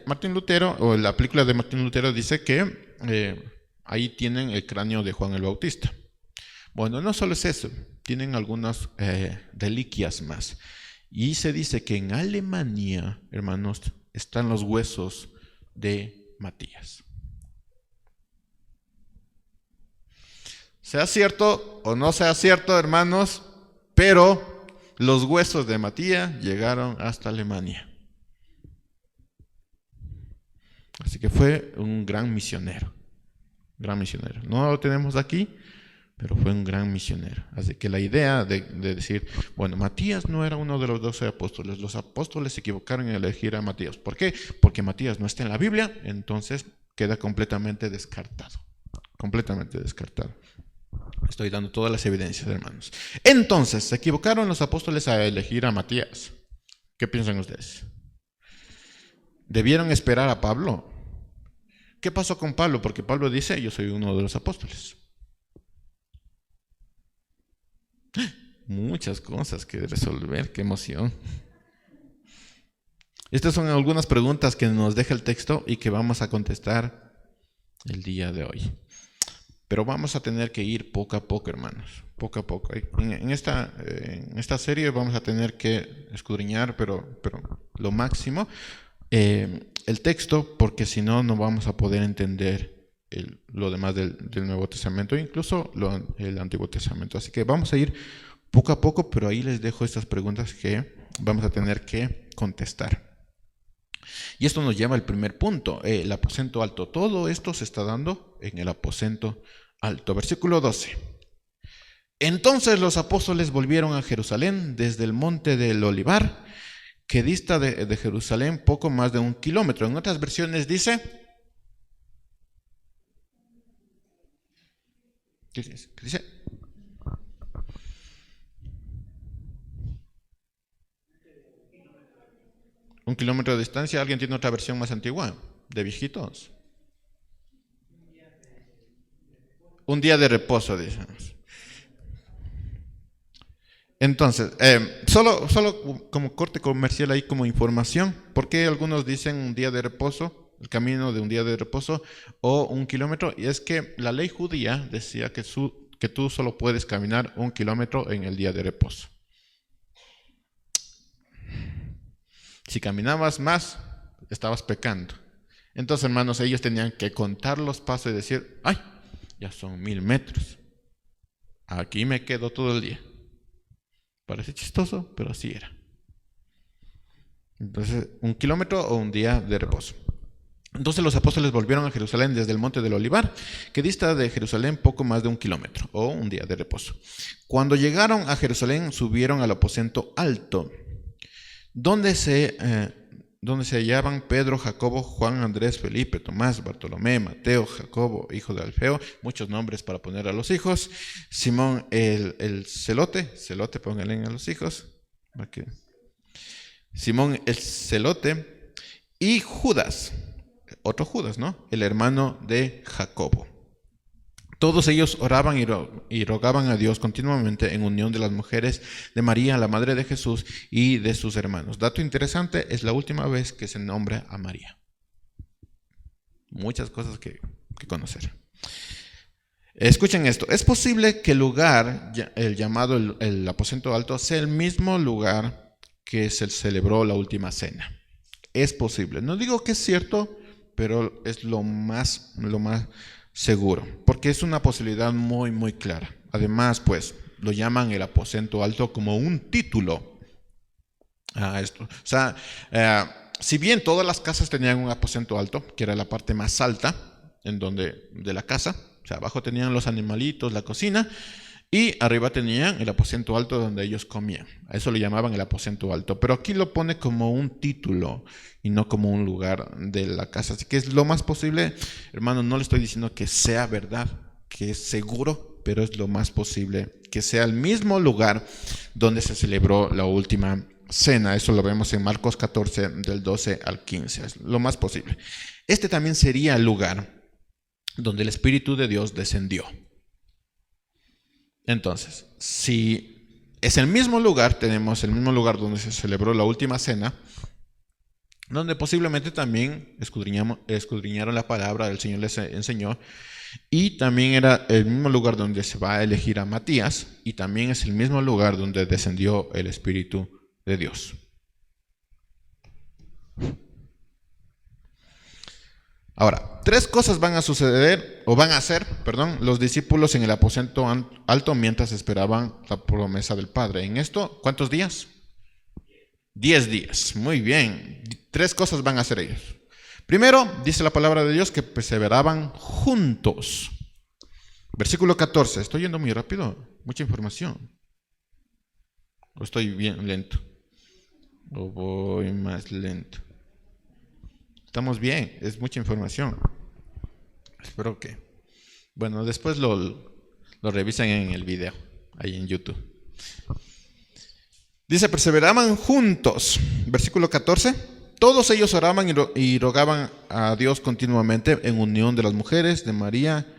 Martín Lutero, o la película de Martín Lutero dice que ahí tienen el cráneo de Juan el Bautista. Bueno, no solo es eso, tienen algunas reliquias más. Y se dice que en Alemania, hermanos, están los huesos de Matías. Sea cierto o no sea cierto, hermanos, pero los huesos de Matías llegaron hasta Alemania. Así que fue un gran misionero. Gran misionero. No lo tenemos aquí, pero fue un gran misionero. Así que la idea de decir, bueno, Matías no era uno de los 12 apóstoles. Los apóstoles se equivocaron en elegir a Matías. ¿Por qué? Porque Matías no está en la Biblia, entonces queda completamente descartado. Completamente descartado. Estoy dando todas las evidencias, hermanos. Entonces, ¿se equivocaron los apóstoles a elegir a Matías? ¿Qué piensan ustedes? ¿Debieron esperar a Pablo? ¿Qué pasó con Pablo? Porque Pablo dice, yo soy uno de los apóstoles. Muchas cosas que resolver, qué emoción. Estas son algunas preguntas que nos deja el texto y que vamos a contestar el día de hoy. Pero vamos a tener que ir poco a poco, hermanos, poco a poco. En esta serie vamos a tener que escudriñar, pero lo máximo, el texto, porque si no, no vamos a poder entender lo demás del Nuevo Testamento, incluso el Antiguo Testamento. Así que vamos a ir poco a poco, pero ahí les dejo estas preguntas que vamos a tener que contestar. Y esto nos lleva al primer punto, el aposento alto. Todo esto se está dando en el aposento alto. Versículo 12. Entonces los apóstoles volvieron a Jerusalén desde el monte del Olivar, que dista de Jerusalén poco más de 1 kilómetro. En otras versiones dice... ¿Qué dice? ¿1 kilómetro de distancia? ¿Alguien tiene otra versión más antigua? ¿De viejitos? Un día de reposo, decimos. Entonces, solo como corte comercial ahí como información, ¿por qué algunos dicen un día de reposo, el camino de un día de reposo, o 1 kilómetro? Y es que la ley judía decía que tú solo puedes caminar 1 kilómetro en el día de reposo. Si caminabas más, estabas pecando. Entonces, hermanos, ellos tenían que contar los pasos y decir, ¡ay! Ya son 1000 metros. Aquí me quedo todo el día. Parece chistoso, pero así era. Entonces, 1 kilómetro o un día de reposo. Entonces los apóstoles volvieron a Jerusalén desde el monte del Olivar, que dista de Jerusalén poco más de 1 kilómetro, o un día de reposo. Cuando llegaron a Jerusalén, subieron al aposento alto, donde se hallaban Pedro, Jacobo, Juan, Andrés, Felipe, Tomás, Bartolomé, Mateo, Jacobo, hijo de Alfeo, muchos nombres para poner a los hijos, Simón el celote, pónganle a los hijos, Simón el celote, y Judas, otro Judas, ¿no? El hermano de Jacobo. Todos ellos oraban y rogaban a Dios continuamente en unión de las mujeres de María, la madre de Jesús, y de sus hermanos. Dato interesante, es la última vez que se nombra a María. Muchas cosas que conocer. Escuchen esto, es posible que el lugar, el llamado el aposento alto, sea el mismo lugar que se celebró la última cena. Es posible. No digo que es cierto, pero es lo más seguro, porque es una posibilidad muy, muy clara. Además, pues, lo llaman el aposento alto como un título a esto. O sea, si bien todas las casas tenían un aposento alto, que era la parte más alta de la casa, o sea, abajo tenían los animalitos, la cocina, y arriba tenían el aposento alto donde ellos comían. A eso lo llamaban el aposento alto. Pero aquí lo pone como un título y no como un lugar de la casa. Así que es lo más posible, hermano, no le estoy diciendo que sea verdad, que es seguro, pero es lo más posible que sea el mismo lugar donde se celebró la última cena. Eso lo vemos en Marcos 14, del 12 al 15. Es lo más posible. Este también sería el lugar donde el Espíritu de Dios descendió. Entonces, si es el mismo lugar, tenemos el mismo lugar donde se celebró la última cena, donde posiblemente también escudriñaron la palabra del Señor, les enseñó, y también era el mismo lugar donde se va a elegir a Matías, y también es el mismo lugar donde descendió el Espíritu de Dios. Ahora, tres cosas van a hacer los discípulos en el aposento alto mientras esperaban la promesa del Padre. En esto, ¿cuántos días? 10 días. Muy bien. Tres cosas van a hacer ellos. Primero, dice la palabra de Dios que perseveraban juntos. Versículo 14. ¿Estoy yendo muy rápido? Mucha información. ¿O estoy bien lento? ¿O voy más lento? Estamos bien, es mucha información. Espero que... Bueno, después lo revisen en el video, ahí en YouTube. Dice, perseveraban juntos. Versículo 14. Todos ellos oraban y rogaban a Dios continuamente en unión de las mujeres, de María,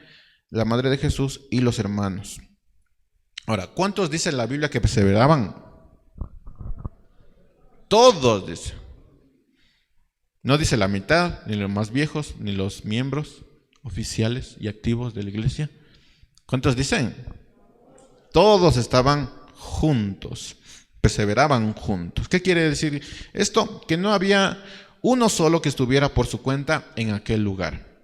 la madre de Jesús, y los hermanos. Ahora, ¿cuántos dice la Biblia que perseveraban? Todos, dice. No dice la mitad, ni los más viejos, ni los miembros oficiales y activos de la iglesia. ¿Cuántos dicen? Todos estaban juntos, perseveraban juntos. ¿Qué quiere decir esto? Que no había uno solo que estuviera por su cuenta en aquel lugar.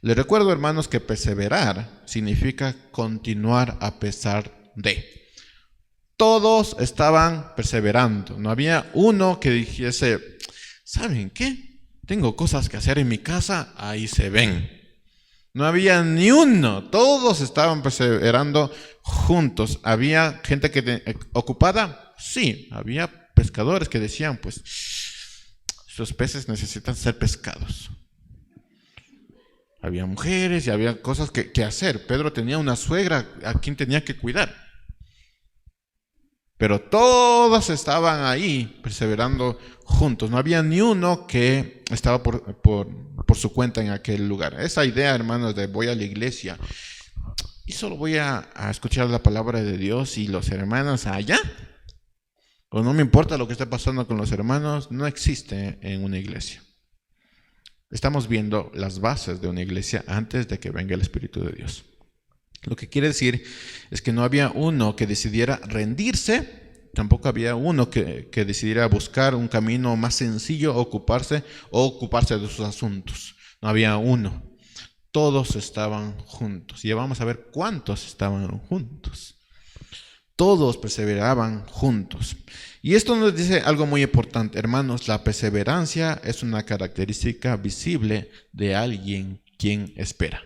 Les recuerdo, hermanos, que perseverar significa continuar a pesar de. Todos estaban perseverando. No había uno que dijese, ¿saben qué? Tengo cosas que hacer en mi casa, ahí se ven. No había ni uno, todos estaban perseverando juntos. ¿Había gente ocupada? Sí, había pescadores que decían, pues, esos peces necesitan ser pescados. Había mujeres y había cosas que hacer. Pedro tenía una suegra a quien tenía que cuidar. Pero todos estaban ahí perseverando juntos. No había ni uno que estaba por su cuenta en aquel lugar. Esa idea, hermanos, de voy a la iglesia y solo voy a escuchar la palabra de Dios y los hermanos allá, o no me importa lo que esté pasando con los hermanos, no existe en una iglesia. Estamos viendo las bases de una iglesia antes de que venga el Espíritu de Dios. Lo que quiere decir es que no había uno que decidiera rendirse, tampoco había uno que decidiera buscar un camino más sencillo, ocuparse de sus asuntos. No había uno. Todos estaban juntos. Y vamos a ver cuántos estaban juntos. todos perseveraban juntos. Y esto nos dice algo muy importante, hermanos. La perseverancia es una característica visible de alguien quien espera.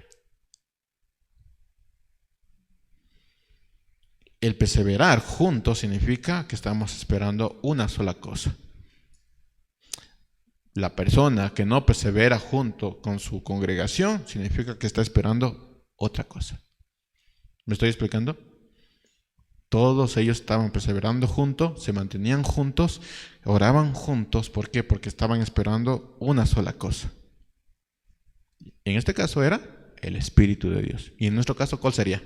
El perseverar juntos significa que estamos esperando una sola cosa. La persona que no persevera junto con su congregación significa que está esperando otra cosa. ¿Me estoy explicando? Todos ellos estaban perseverando juntos, se mantenían juntos, oraban juntos. ¿Por qué? Porque estaban esperando una sola cosa. En este caso era el Espíritu de Dios. Y en nuestro caso, ¿cuál sería?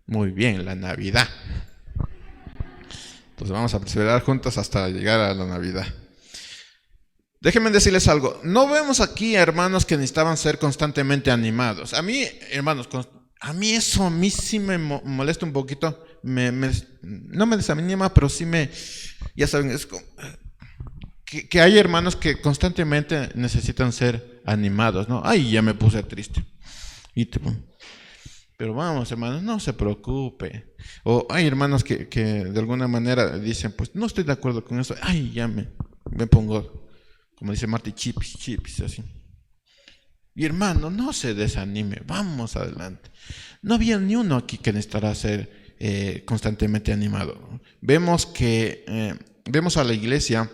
Muy bien, la Navidad. Entonces vamos a perseverar juntos hasta llegar a la Navidad. Déjenme decirles algo. No vemos aquí, hermanos, que necesitaban ser constantemente animados. A mí, hermanos, eso sí me molesta un poquito. No me desanima, pero sí ya saben, es como, que hay hermanos que constantemente necesitan ser animados, ¿no? Ay, ya me puse triste. Pero vamos, hermanos, no se preocupe. O hay hermanos que de alguna manera dicen, pues no estoy de acuerdo con eso. Ay, ya me pongo, como dice Marty, chips, así. Y hermano, no se desanime, vamos adelante. No había ni uno aquí que necesitara ser constantemente animado. Vemos a la iglesia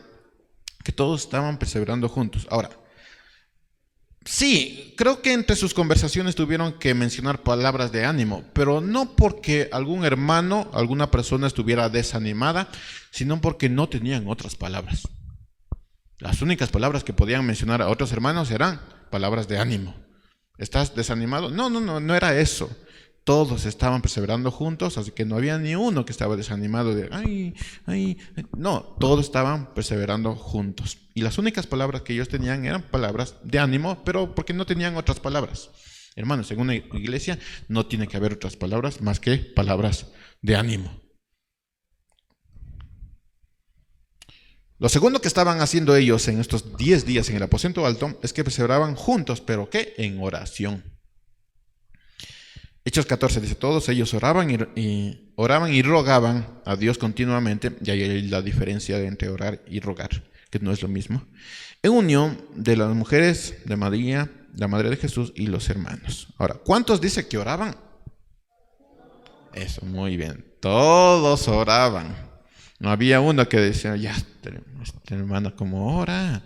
que todos estaban perseverando juntos. Ahora, sí, creo que entre sus conversaciones tuvieron que mencionar palabras de ánimo, pero no porque algún hermano, alguna persona estuviera desanimada, sino porque no tenían otras palabras. Las únicas palabras que podían mencionar a otros hermanos eran palabras de ánimo. ¿Estás desanimado? No era eso. Todos estaban perseverando juntos, así que no había ni uno que estaba desanimado de no, todos estaban perseverando juntos. Y las únicas palabras que ellos tenían eran palabras de ánimo, pero porque no tenían otras palabras. Hermanos, en una iglesia no tiene que haber otras palabras más que palabras de ánimo. Lo segundo que estaban haciendo ellos en estos 10 días en el aposento alto es que perseveraban juntos, pero ¿qué? En oración. Hechos 14 dice, todos ellos oraban y rogaban a Dios continuamente, y ahí hay la diferencia entre orar y rogar, que no es lo mismo, en unión de las mujeres de María, la madre de Jesús, y los hermanos. Ahora, ¿cuántos dice que oraban? Eso, muy bien, todos oraban. No había uno que decía, ya, este hermano, ¿cómo ora?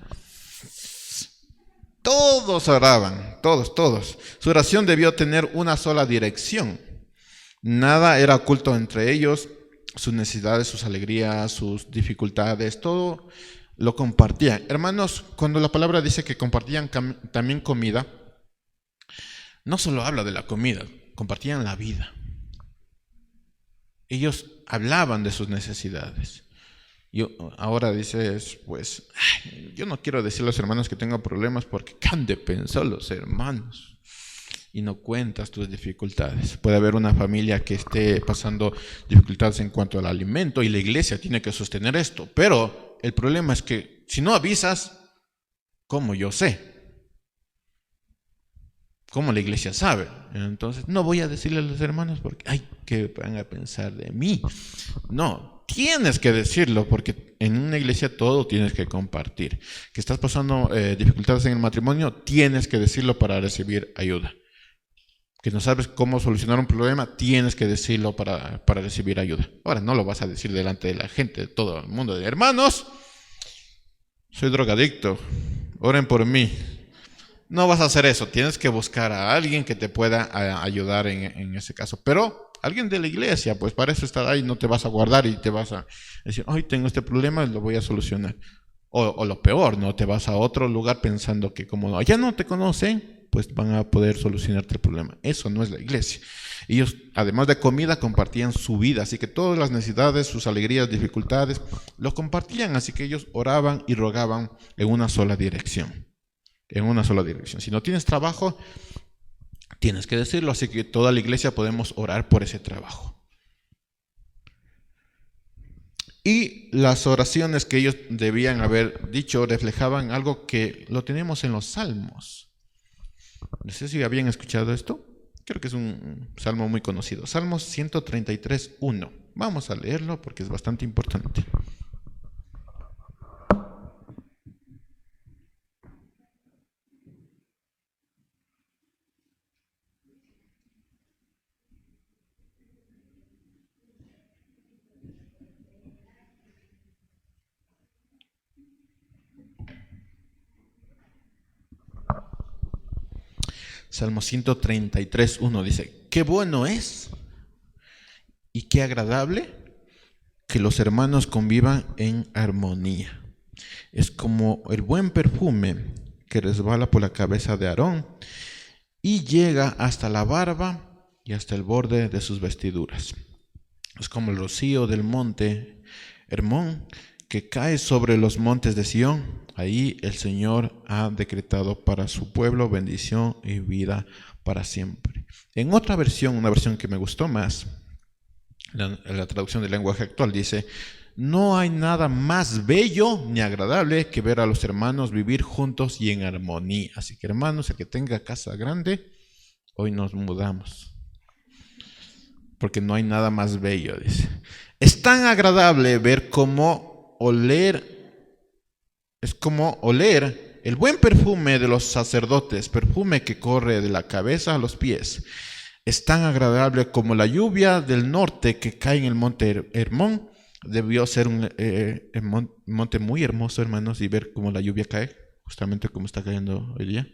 Todos oraban, todos. Su oración debió tener una sola dirección. Nada era oculto entre ellos, sus necesidades, sus alegrías, sus dificultades, todo lo compartían. Hermanos, cuando la palabra dice que compartían también comida, no solo habla de la comida, compartían la vida. Ellos hablaban de sus necesidades. Yo ahora dices, pues, yo no quiero decirle a los hermanos que tengo problemas porque ¿qué han de pensar los hermanos? Y no cuentas tus dificultades. Puede haber una familia que esté pasando dificultades en cuanto al alimento y la iglesia tiene que sostener esto. Pero el problema es que si no avisas, ¿cómo yo sé? ¿Cómo la iglesia sabe? Entonces, no voy a decirle a los hermanos porque, ¿qué van a pensar de mí? No, tienes que decirlo porque en una iglesia todo tienes que compartir. Que estás pasando dificultades en el matrimonio, tienes que decirlo para recibir ayuda. Que no sabes cómo solucionar un problema, tienes que decirlo para recibir ayuda. Ahora, no lo vas a decir delante de la gente, de todo el mundo, de hermanos, soy drogadicto, oren por mí. No vas a hacer eso, tienes que buscar a alguien que te pueda ayudar en ese caso. Pero alguien de la iglesia, pues para eso está ahí, no te vas a guardar y te vas a decir, tengo este problema, lo voy a solucionar. O lo peor, no te vas a otro lugar pensando que como allá no te conocen, pues van a poder solucionarte el problema. Eso no es la iglesia. Ellos, además de comida, compartían su vida, así que todas las necesidades, sus alegrías, dificultades, lo compartían, así que ellos oraban y rogaban en una sola dirección. En una sola dirección. Si no tienes trabajo, tienes que decirlo, así que toda la iglesia podemos orar por ese trabajo. Y las oraciones que ellos debían haber dicho reflejaban algo que lo tenemos en los Salmos. No sé si habían escuchado esto. Creo que es un salmo muy conocido. Salmo 133:1. Vamos a leerlo porque es bastante importante. Salmo 133:1 dice: qué bueno es y qué agradable que los hermanos convivan en armonía. Es como el buen perfume que resbala por la cabeza de Aarón y llega hasta la barba y hasta el borde de sus vestiduras. Es como el rocío del monte Hermón que cae sobre los montes de Sión. Ahí el Señor ha decretado para su pueblo bendición y vida para siempre. En otra versión, una versión que me gustó más, la traducción del lenguaje actual dice: no hay nada más bello ni agradable que ver a los hermanos vivir juntos y en armonía. Así que, hermanos, el que tenga casa grande, hoy nos mudamos, porque no hay nada más bello, dice. Es tan agradable ver cómo es como oler el buen perfume de los sacerdotes, perfume que corre de la cabeza a los pies. Es tan agradable como la lluvia del norte que cae en el monte Hermón. Debió ser un monte muy hermoso, hermanos, y ver cómo la lluvia cae, justamente como está cayendo hoy día.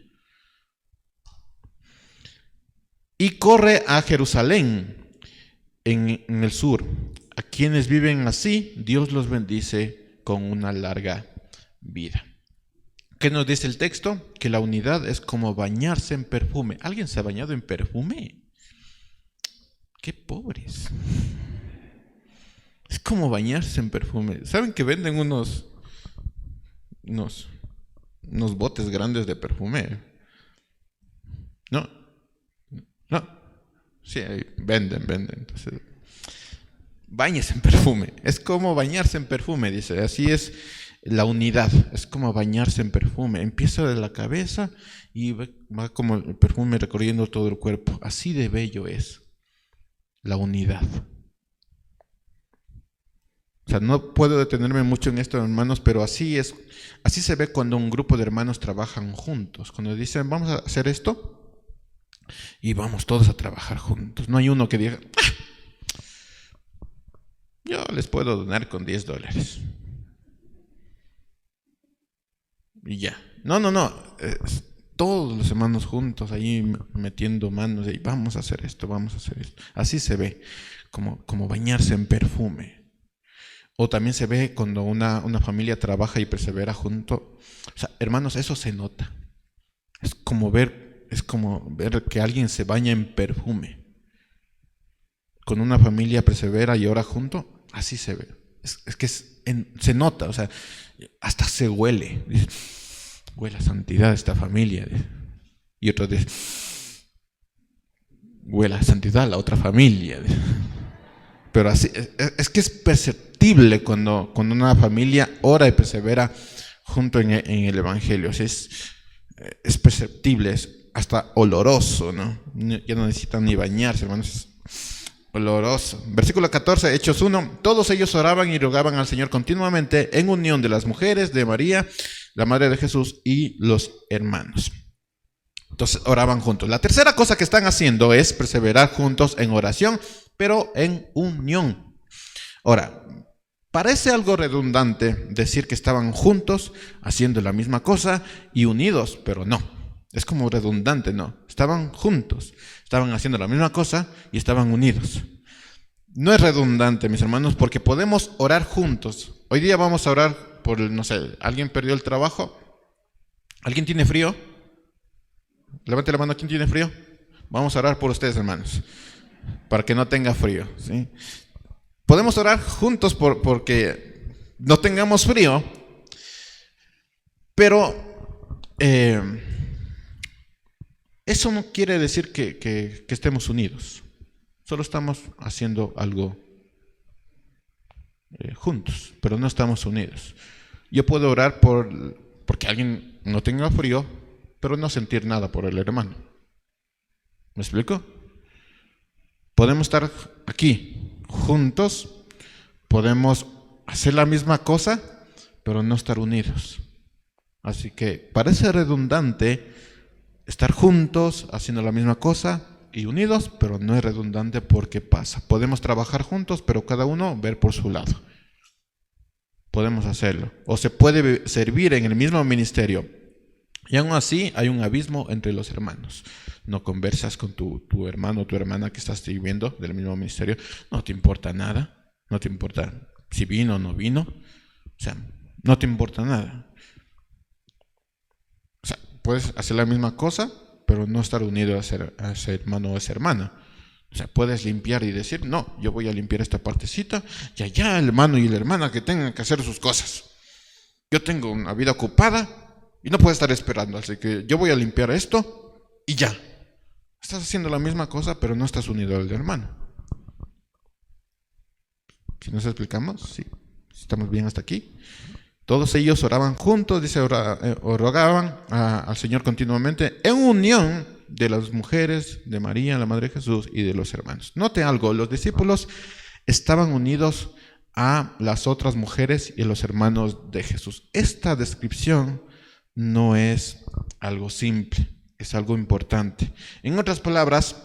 Y corre a Jerusalén, en el sur. A quienes viven así, Dios los bendice con una larga vida. ¿Qué nos dice el texto? Que la unidad es como bañarse en perfume. ¿Alguien se ha bañado en perfume? ¡Qué pobres! Es como bañarse en perfume. ¿Saben que venden unos botes grandes de perfume? ¿No? Sí, venden. Entonces, báñese en perfume. Es como bañarse en perfume, dice. Así es la unidad. Es como bañarse en perfume. Empieza de la cabeza y va como el perfume recorriendo todo el cuerpo. Así de bello es la unidad. O sea, no puedo detenerme mucho en esto, hermanos, pero así es. Así se ve cuando un grupo de hermanos trabajan juntos. Cuando dicen, vamos a hacer esto, y vamos todos a trabajar juntos. No hay uno que diga, yo les puedo donar con $10. Y ya. No. Todos los hermanos juntos ahí metiendo manos y vamos a hacer esto. Así se ve, como bañarse en perfume. O también se ve cuando una familia trabaja y persevera junto. O sea, hermanos, eso se nota. Es como ver que alguien se baña en perfume. Cuando una familia persevera y ora junto, así se ve. Es que se nota, o sea, hasta se huele. Dice, huele a santidad esta familia. Y otro dice, huele a santidad la otra familia. Pero así, es que es perceptible cuando una familia ora y persevera junto en el Evangelio. O sea, es perceptible, es hasta oloroso, ¿no? Ya no necesitan ni bañarse, hermanos, es oloroso. Versículo 14, Hechos 1. Todos ellos oraban y rogaban al Señor continuamente en unión de las mujeres, de María, la madre de Jesús, y los hermanos. Entonces oraban juntos. La tercera cosa que están haciendo es perseverar juntos en oración, pero en unión. Ahora, parece algo redundante decir que estaban juntos haciendo la misma cosa y unidos, pero no. Es como redundante, no. Estaban juntos, estaban haciendo la misma cosa y estaban unidos. No es redundante, mis hermanos, porque podemos orar juntos. Hoy día vamos a orar por, no sé, ¿alguien perdió el trabajo? ¿Alguien tiene frío? Levante la mano, ¿quién tiene frío? Vamos a orar por ustedes, hermanos, para que no tenga frío, ¿sí? Podemos orar juntos porque no tengamos frío, pero eso no quiere decir que estemos unidos. Solo estamos haciendo algo juntos, pero no estamos unidos. Yo puedo orar porque alguien no tenga frío, pero no sentir nada por el hermano. ¿Me explico? Podemos estar aquí juntos, podemos hacer la misma cosa, pero no estar unidos. Así que parece redundante estar juntos haciendo la misma cosa y unidos, pero no es redundante porque pasa. Podemos trabajar juntos, pero cada uno ver por su lado. Podemos hacerlo. O se puede servir en el mismo ministerio y aún así hay un abismo entre los hermanos. No conversas con tu hermano o tu hermana que estás sirviendo del mismo ministerio. No te importa nada. No te importa si vino o no vino. O sea, no te importa nada. O sea, puedes hacer la misma cosa, pero no estar unido a ese hermano o a esa hermana. O sea, puedes limpiar y decir, no, yo voy a limpiar esta partecita y allá el hermano y la hermana que tengan que hacer sus cosas. Yo tengo una vida ocupada y no puedo estar esperando, así que yo voy a limpiar esto y ya. Estás haciendo la misma cosa, pero no estás unido al hermano. ¿Si nos explicamos? Sí. ¿Estamos bien hasta aquí? Todos ellos oraban juntos, dice, rogaban al Señor continuamente en unión de las mujeres, de María, la Madre de Jesús, y de los hermanos. Note algo, los discípulos estaban unidos a las otras mujeres y los hermanos de Jesús. Esta descripción no es algo simple, es algo importante. En otras palabras,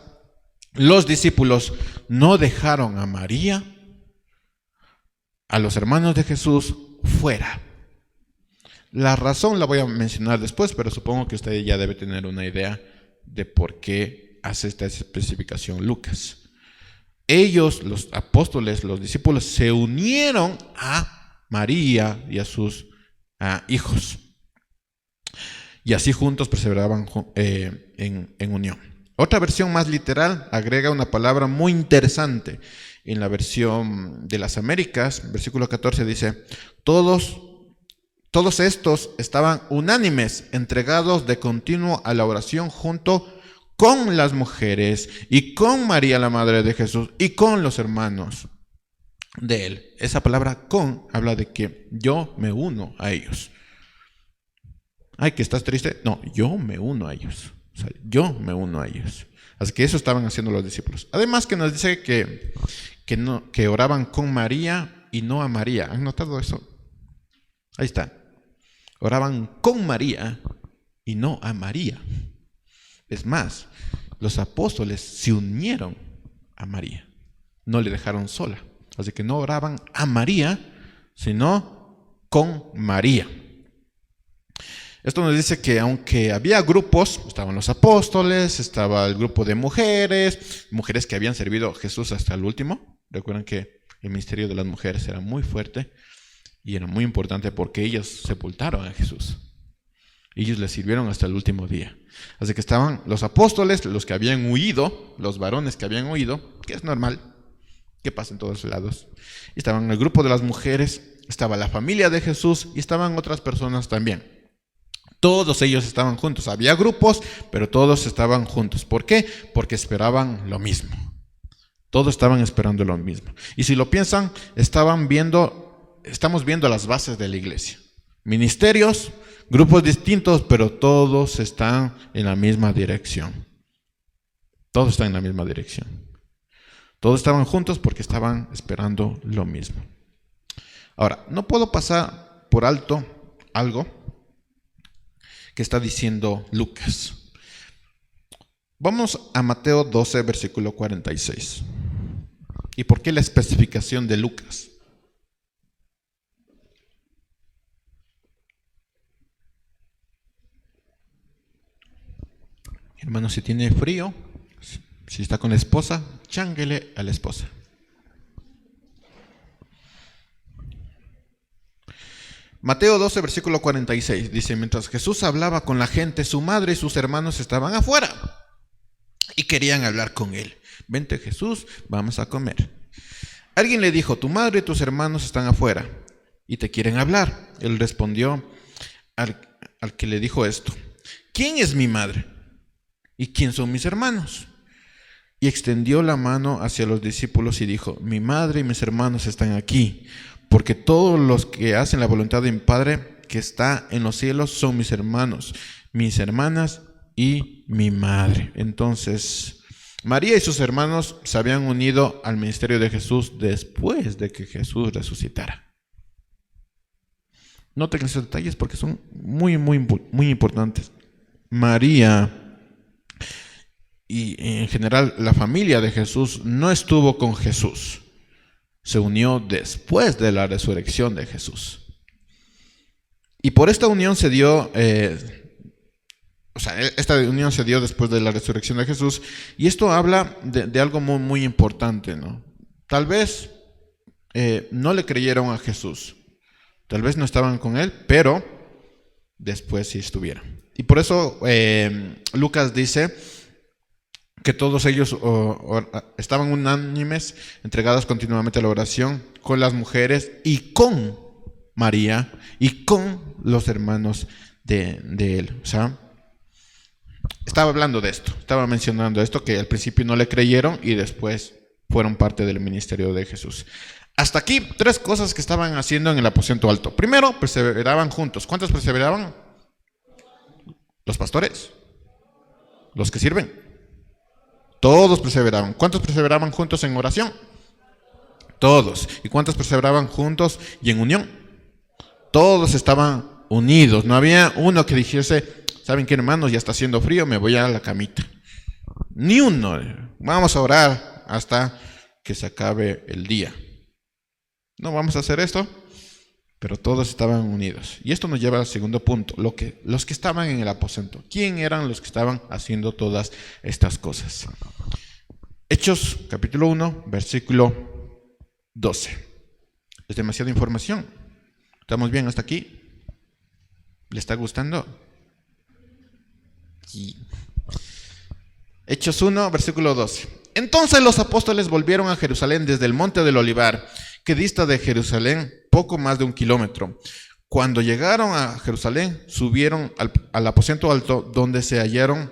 los discípulos no dejaron a María, a los hermanos de Jesús, fuera. La razón la voy a mencionar después, pero supongo que usted ya debe tener una idea de por qué hace esta especificación Lucas. Ellos, los apóstoles, los discípulos, se unieron a María y a sus hijos. Y así juntos perseveraban en unión. Otra versión más literal agrega una palabra muy interesante. En la versión de las Américas, versículo 14 dice, todos estos estaban unánimes, entregados de continuo a la oración junto con las mujeres y con María, la Madre de Jesús, y con los hermanos de él. Esa palabra con habla de que yo me uno a ellos. Ay, ¿que estás triste? No, yo me uno a ellos. O sea, yo me uno a ellos. Así que eso estaban haciendo los discípulos. Además que nos dice que oraban con María y no a María. ¿Han notado eso? Ahí está. Oraban con María y no a María. Es más, los apóstoles se unieron a María. No le dejaron sola. Así que no oraban a María, sino con María. Esto nos dice que aunque había grupos, estaban los apóstoles, estaba el grupo de mujeres que habían servido a Jesús hasta el último. Recuerden que el ministerio de las mujeres era muy fuerte y era muy importante porque ellas sepultaron a Jesús. Ellos le sirvieron hasta el último día. Así que estaban los apóstoles, los que habían huido, los varones que habían huido, que es normal, que pasa en todos lados. Estaban el grupo de las mujeres, estaba la familia de Jesús y estaban otras personas también. Todos ellos estaban juntos. Había grupos, pero todos estaban juntos. ¿Por qué? Porque esperaban lo mismo. Todos estaban esperando lo mismo. Y si lo piensan, estamos viendo las bases de la iglesia. Ministerios, grupos distintos, pero todos están en la misma dirección. Todos están en la misma dirección. Todos estaban juntos porque estaban esperando lo mismo. Ahora, no puedo pasar por alto algo que está diciendo Lucas. Vamos a Mateo 12, versículo 46. ¿Y por qué la especificación de Lucas? Hermano, si tiene frío, si está con la esposa, chánguele a la esposa. Mateo 12, versículo 46, dice, mientras Jesús hablaba con la gente, su madre y sus hermanos estaban afuera y querían hablar con él. Vente, Jesús, vamos a comer. Alguien le dijo, tu madre y tus hermanos están afuera y te quieren hablar. Él respondió al que le dijo esto, ¿quién es mi madre? ¿Y quién son mis hermanos? Y extendió la mano hacia los discípulos y dijo, mi madre y mis hermanos están aquí. Porque todos los que hacen la voluntad de mi Padre que está en los cielos son mis hermanos, mis hermanas y mi madre. Entonces, María y sus hermanos se habían unido al ministerio de Jesús después de que Jesús resucitara. Noten esos detalles porque son muy importantes. María y en general la familia de Jesús no estuvo con Jesús. Se unió después de la resurrección de Jesús. Y por esta unión se dio, esta unión se dio después de la resurrección de Jesús. Y esto habla de algo muy importante, ¿no? Tal vez no le creyeron a Jesús. Tal vez no estaban con él, pero después sí estuvieron. Y por eso Lucas dice que todos ellos estaban unánimes, entregados continuamente a la oración, con las mujeres y con María y con los hermanos de él. O sea, estaba hablando de esto, estaba mencionando esto, que al principio no le creyeron y después fueron parte del ministerio de Jesús. Hasta aquí, 3 cosas que estaban haciendo en el aposento alto. Primero, perseveraban juntos. ¿Cuántos perseveraban? Los pastores, los que sirven. Todos perseveraban. ¿Cuántos perseveraban juntos en oración? Todos. ¿Y cuántos perseveraban juntos y en unión? Todos estaban unidos. No había uno que dijese, ¿saben qué, hermanos? Ya está haciendo frío, me voy a la camita. Ni uno. Vamos a orar hasta que se acabe el día. No vamos a hacer esto, pero todos estaban unidos. Y esto nos lleva al segundo punto, los que estaban en el aposento. ¿Quién eran los que estaban haciendo todas estas cosas? Hechos, capítulo 1, versículo 12. Es demasiada información. ¿Estamos bien hasta aquí? ¿Le está gustando? Sí. Hechos 1, versículo 12. Entonces los apóstoles volvieron a Jerusalén desde el monte del Olivar, que dista de Jerusalén poco más de 1 kilómetro. Cuando llegaron a Jerusalén, subieron al aposento alto, donde se hallaban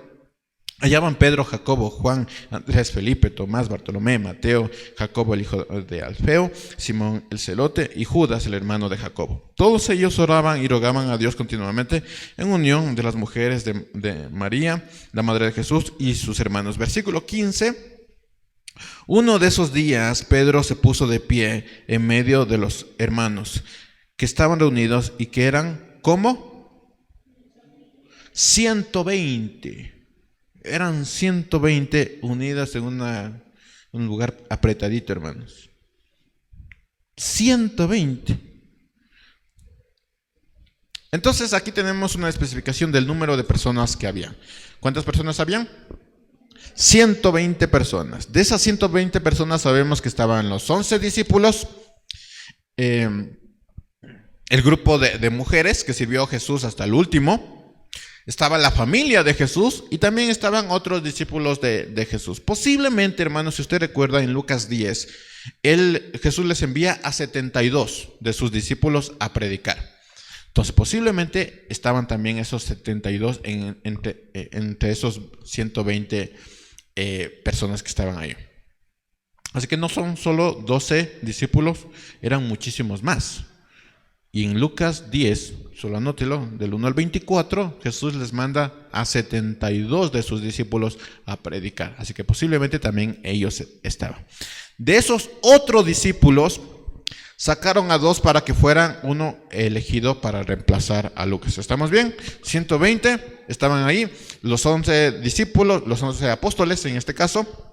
Pedro, Jacobo, Juan, Andrés, Felipe, Tomás, Bartolomé, Mateo, Jacobo el hijo de Alfeo, Simón el celote y Judas el hermano de Jacobo. Todos ellos oraban y rogaban a Dios continuamente en unión de las mujeres de María, la madre de Jesús, y sus hermanos. Versículo 15. Uno de esos días Pedro se puso de pie en medio de los hermanos que estaban reunidos y que eran, ¿cómo? 120. Eran 120 unidas en un lugar apretadito, hermanos. 120. Entonces aquí tenemos una especificación del número de personas que había. ¿Cuántas personas habían? 120 personas. De esas 120 personas sabemos que estaban los 11 discípulos, el grupo de mujeres que sirvió a Jesús hasta el último, estaba la familia de Jesús y también estaban otros discípulos de Jesús. Posiblemente, hermanos, si usted recuerda en Lucas 10, Jesús les envía a 72 de sus discípulos a predicar. Entonces posiblemente estaban también esos 72 entre esos 120 personas que estaban ahí. Así que no son solo 12 discípulos, eran muchísimos más. Y en Lucas 10, solo anótelo, del 1 al 24, Jesús les manda a 72 de sus discípulos a predicar. Así que posiblemente también ellos estaban. De esos otros discípulos, sacaron a 2 para que fueran uno elegido para reemplazar a Lucas. ¿Estamos bien? 120 estaban ahí, los 11 discípulos, los 11 apóstoles en este caso,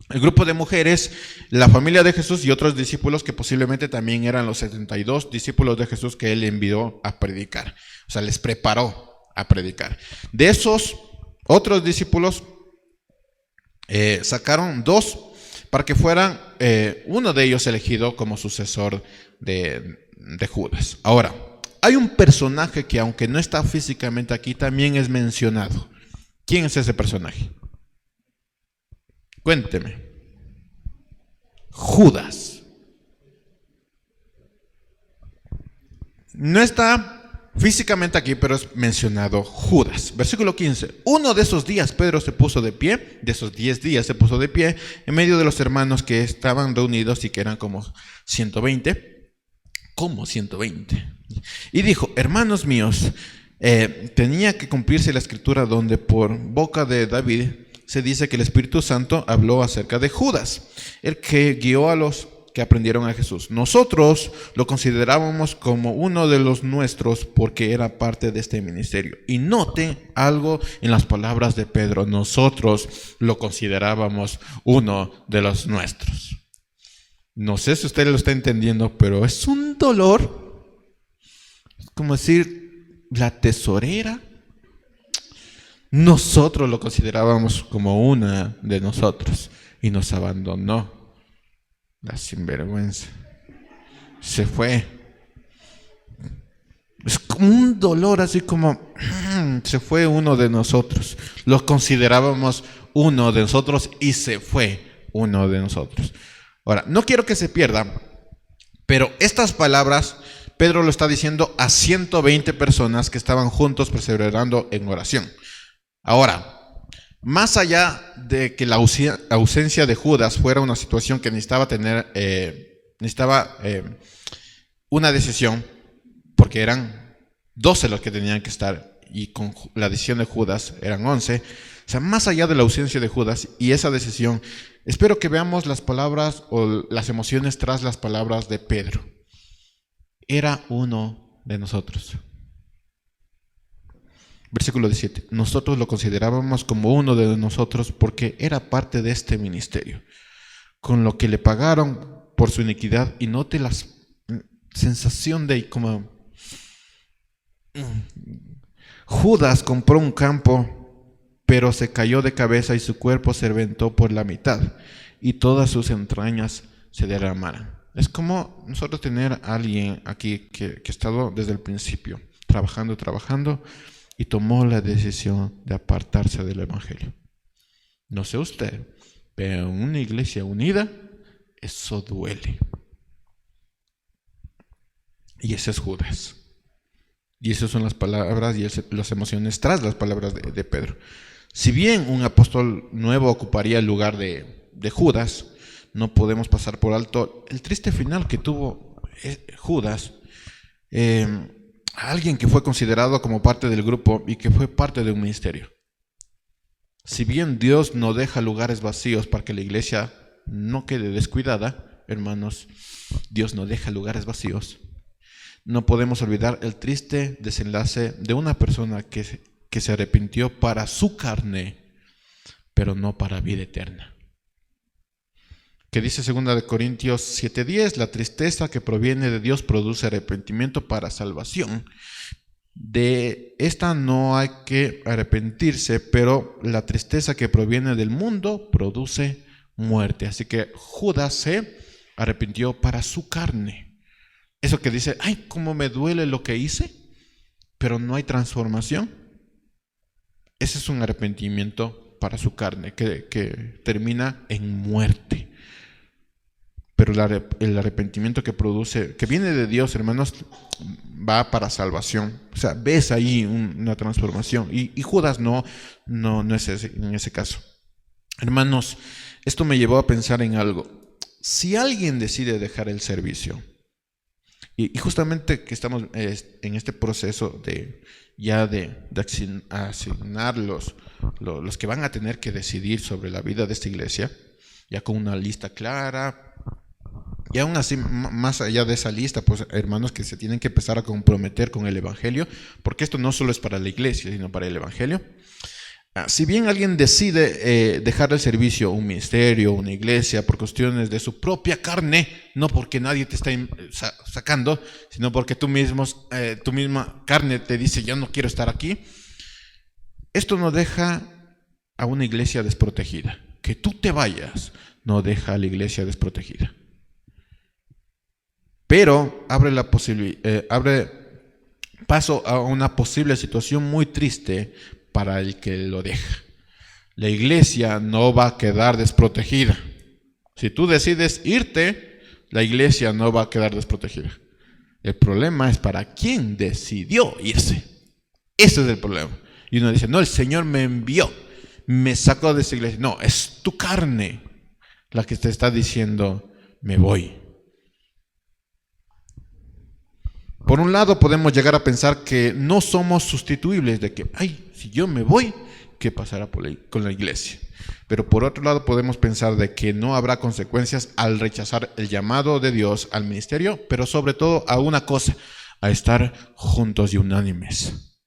el grupo de mujeres, la familia de Jesús y otros discípulos que posiblemente también eran los 72 discípulos de Jesús que él envió a predicar. O sea, les preparó a predicar. De esos otros discípulos, sacaron 2 para que fueran uno de ellos elegido como sucesor de Judas. Ahora, hay un personaje que aunque no está físicamente aquí, también es mencionado. ¿Quién es ese personaje? Cuénteme. Judas. No está físicamente aquí, pero es mencionado Judas. Versículo 15. Uno de esos días Pedro se puso de pie, de esos 10 días se puso de pie, en medio de los hermanos que estaban reunidos y que eran como 120. ¿Cómo 120? Y dijo, hermanos míos, tenía que cumplirse la escritura donde por boca de David se dice que el Espíritu Santo habló acerca de Judas, el que guió a los que aprendieron a Jesús. Nosotros lo considerábamos como uno de los nuestros porque era parte de este ministerio. Y note algo en las palabras de Pedro: nosotros lo considerábamos uno de los nuestros. No sé si usted lo está entendiendo, pero es un dolor. Es como decir, la tesorera. Nosotros lo considerábamos como una de nosotros y nos abandonó. La sinvergüenza se fue. Es como un dolor, así como se fue uno de nosotros. Lo considerábamos uno de nosotros y se fue uno de nosotros. Ahora, no quiero que se pierda, pero estas palabras Pedro lo está diciendo a 120 personas que estaban juntos perseverando en oración. Ahora, más allá de que la ausencia de Judas fuera una situación que necesitaba una decisión, porque eran 12 los que tenían que estar, y con la decisión de Judas eran 11. O sea, más allá de la ausencia de Judas y esa decisión, espero que veamos las palabras o las emociones tras las palabras de Pedro. Era uno de nosotros. Versículo 17. Nosotros lo considerábamos como uno de nosotros porque era parte de este ministerio, con lo que le pagaron por su iniquidad. Y note la sensación de como Judas compró un campo, pero se cayó de cabeza y su cuerpo se reventó por la mitad y todas sus entrañas se derramaron. Es como nosotros tener a alguien aquí que ha estado desde el principio trabajando y tomó la decisión de apartarse del evangelio. No sé usted, pero en una iglesia unida eso duele. Y ese es Judas. Y esas son las palabras y las emociones tras las palabras de Pedro. Si bien un apóstol nuevo ocuparía el lugar de Judas, no podemos pasar por alto el triste final que tuvo Judas. Alguien que fue considerado como parte del grupo y que fue parte de un ministerio. Si bien Dios no deja lugares vacíos para que la iglesia no quede descuidada, hermanos, Dios no deja lugares vacíos. No podemos olvidar el triste desenlace de una persona que se arrepintió para su carne, pero no para vida eterna. Que dice 2 Corintios 7:10, la tristeza que proviene de Dios produce arrepentimiento para salvación. De esta no hay que arrepentirse, pero la tristeza que proviene del mundo produce muerte. Así que Judas se arrepintió para su carne. Eso que dice, ay, cómo me duele lo que hice, pero no hay transformación. Ese es un arrepentimiento para su carne, que termina en muerte. Pero el arrepentimiento que produce, que viene de Dios, hermanos, va para salvación. O sea, ves ahí una transformación. Y Judas no es en ese caso. Hermanos, esto me llevó a pensar en algo. Si alguien decide dejar el servicio, y justamente que estamos en este proceso de asignar los que van a tener que decidir sobre la vida de esta iglesia, ya con una lista clara. Y aún así, más allá de esa lista, pues hermanos que se tienen que empezar a comprometer con el evangelio, porque esto no solo es para la iglesia, sino para el evangelio. Si bien alguien decide dejar el servicio, un ministerio, una iglesia, por cuestiones de su propia carne, no porque nadie te está sacando, sino porque tu misma carne te dice, yo no quiero estar aquí, esto no deja a una iglesia desprotegida. Que tú te vayas no deja a la iglesia desprotegida. Pero abre paso a una posible situación muy triste para el que lo deja. La iglesia no va a quedar desprotegida. Si tú decides irte, la iglesia no va a quedar desprotegida. El problema es para quién decidió irse. Ese es el problema. Y uno dice, no, el Señor me envió, me sacó de esa iglesia. No, es tu carne la que te está diciendo, me voy. Por un lado podemos llegar a pensar que no somos sustituibles, de que, ay, si yo me voy, qué pasará con la iglesia. Pero por otro lado podemos pensar de que no habrá consecuencias al rechazar el llamado de Dios al ministerio, pero sobre todo a una cosa, a estar juntos y unánimes.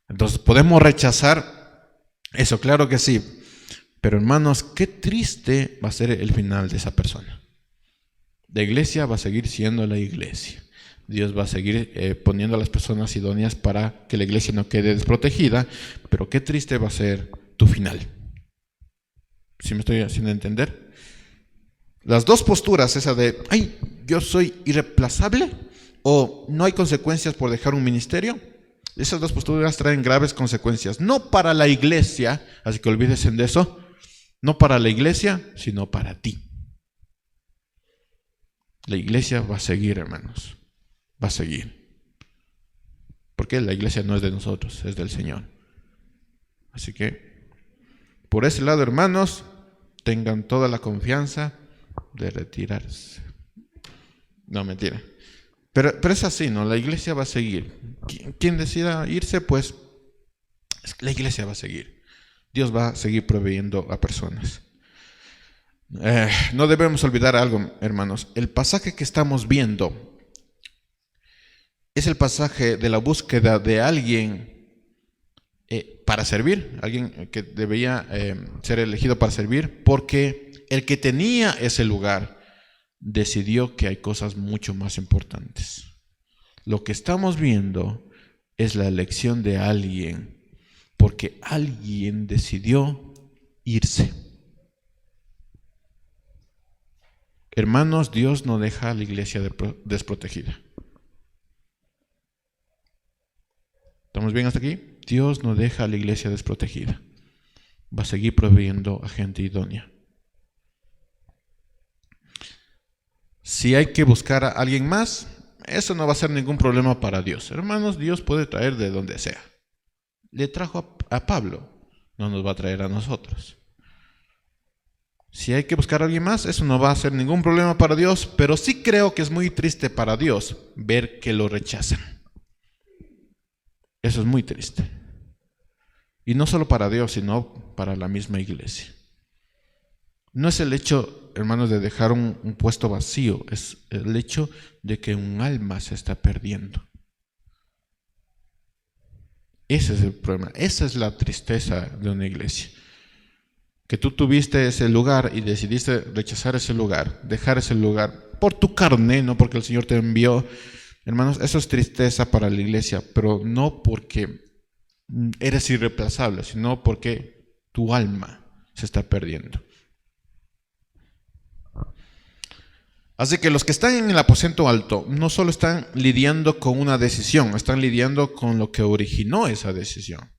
Entonces podemos rechazar eso, claro que sí. Pero hermanos, qué triste va a ser el final de esa persona. La iglesia va a seguir siendo la iglesia. Dios va a seguir poniendo a las personas idóneas para que la iglesia no quede desprotegida, pero qué triste va a ser tu final. ¿Sí me estoy haciendo entender? Las dos posturas, esa de, ay, yo soy irreemplazable, o no hay consecuencias por dejar un ministerio, esas dos posturas traen graves consecuencias, no para la iglesia, así que olvídense de eso, no para la iglesia, sino para ti. La iglesia va a seguir, hermanos, va a seguir. Porque la iglesia no es de nosotros, es del Señor. Así que, por ese lado, hermanos, tengan toda la confianza de retirarse. No, mentira. Pero es así, ¿no? La iglesia va a seguir. Quien decida irse, pues, la iglesia va a seguir. Dios va a seguir proveyendo a personas. No debemos olvidar algo, hermanos. El pasaje que estamos viendo es el pasaje de la búsqueda de alguien para servir, alguien que debía ser elegido para servir, porque el que tenía ese lugar decidió que hay cosas mucho más importantes. Lo que estamos viendo es la elección de alguien, porque alguien decidió irse. Hermanos, Dios no deja a la iglesia desprotegida. ¿Estamos bien hasta aquí? Dios no deja a la iglesia desprotegida. Va a seguir proveyendo a gente idónea. Si hay que buscar a alguien más, eso no va a ser ningún problema para Dios. Hermanos, Dios puede traer de donde sea. Le trajo a Pablo, no nos va a traer a nosotros. Si hay que buscar a alguien más, eso no va a ser ningún problema para Dios, pero sí creo que es muy triste para Dios ver que lo rechazan. Eso es muy triste. Y no solo para Dios, sino para la misma iglesia. No es el hecho, hermanos, de dejar un puesto vacío, es el hecho de que un alma se está perdiendo. Ese es el problema, esa es la tristeza de una iglesia. Que tú tuviste ese lugar y decidiste rechazar ese lugar, dejar ese lugar por tu carne, no porque el Señor te envió. Hermanos, eso es tristeza para la iglesia, pero no porque eres irreemplazable, sino porque tu alma se está perdiendo. Así que los que están en el aposento alto no solo están lidiando con una decisión, están lidiando con lo que originó esa decisión.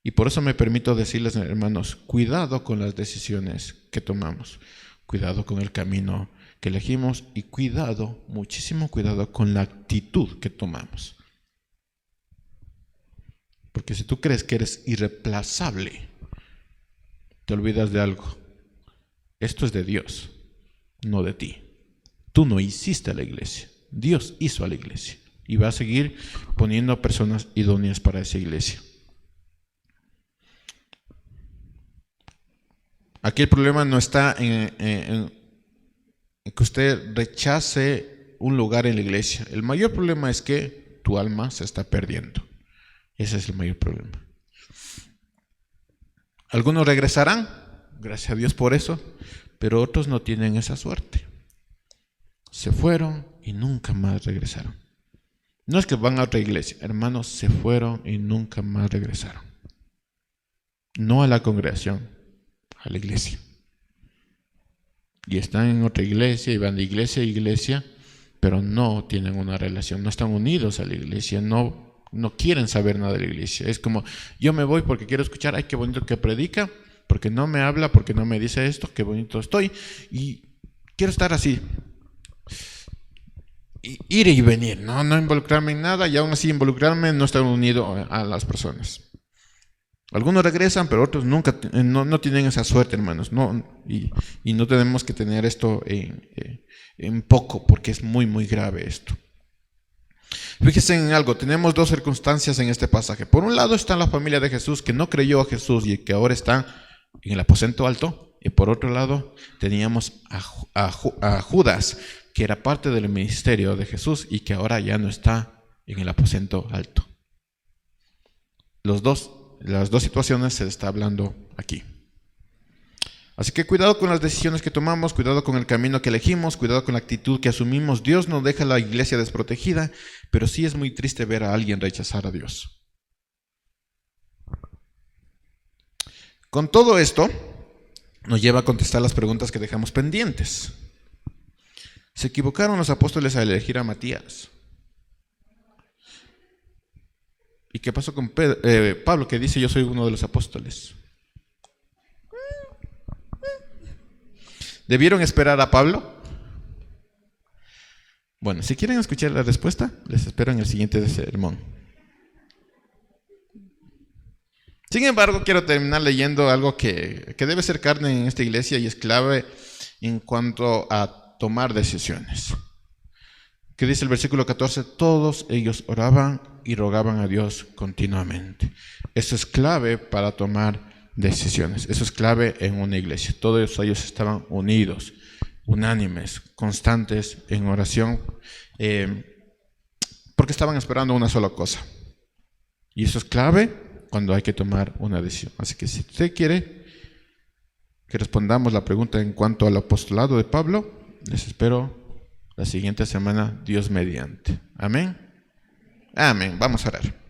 Y por eso me permito decirles, hermanos, cuidado con las decisiones que tomamos, cuidado con el camino que elegimos y cuidado, muchísimo cuidado con la actitud que tomamos. Porque si tú crees que eres irreemplazable, te olvidas de algo. Esto es de Dios, no de ti. Tú no hiciste a la iglesia, Dios hizo a la iglesia y va a seguir poniendo personas idóneas para esa iglesia. Aquí el problema no está en que usted rechace un lugar en la iglesia. El mayor problema es que tu alma se está perdiendo. Ese es el mayor problema. Algunos regresarán, gracias a Dios por eso, pero otros no tienen esa suerte. Se fueron y nunca más regresaron. No es que van a otra iglesia, hermanos, se fueron y nunca más regresaron. No a la congregación, a la iglesia. Y están en otra iglesia y van de iglesia a iglesia, pero no tienen una relación, no están unidos a la iglesia, no quieren saber nada de la iglesia. Es como, yo me voy porque quiero escuchar, ay, qué bonito que predica, porque no me habla, porque no me dice esto, qué bonito estoy, y quiero estar así. Ir y venir, no involucrarme en nada, y aún así involucrarme, no estar unido a las personas. Algunos regresan, pero otros nunca, no tienen esa suerte, hermanos. Y no tenemos que tener esto en poco, porque es muy, muy grave esto. Fíjense en algo, tenemos dos circunstancias en este pasaje. Por un lado está la familia de Jesús que no creyó a Jesús y que ahora está en el aposento alto. Y por otro lado teníamos a Judas, que era parte del ministerio de Jesús y que ahora ya no está en el aposento alto. Las dos situaciones se está hablando aquí. Así que cuidado con las decisiones que tomamos, cuidado con el camino que elegimos, cuidado con la actitud que asumimos. Dios no deja a la iglesia desprotegida, pero sí es muy triste ver a alguien rechazar a Dios. Con todo esto, nos lleva a contestar las preguntas que dejamos pendientes. ¿Se equivocaron los apóstoles al elegir a Matías? ¿Y qué pasó con Pablo, que dice yo soy uno de los apóstoles? ¿Debieron esperar a Pablo? Bueno, si quieren escuchar la respuesta, les espero en el siguiente sermón. Sin embargo, quiero terminar leyendo algo que debe ser carne en esta iglesia y es clave en cuanto a tomar decisiones. Que dice el versículo 14, todos ellos oraban y rogaban a Dios continuamente. Eso es clave para tomar decisiones. Eso es clave en una iglesia. Todos ellos estaban unidos, unánimes, constantes en oración, porque estaban esperando una sola cosa. Y eso es clave cuando hay que tomar una decisión. Así que si usted quiere que respondamos la pregunta en cuanto al apostolado de Pablo, les espero la siguiente semana, Dios mediante. Amén. Amén. Vamos a orar.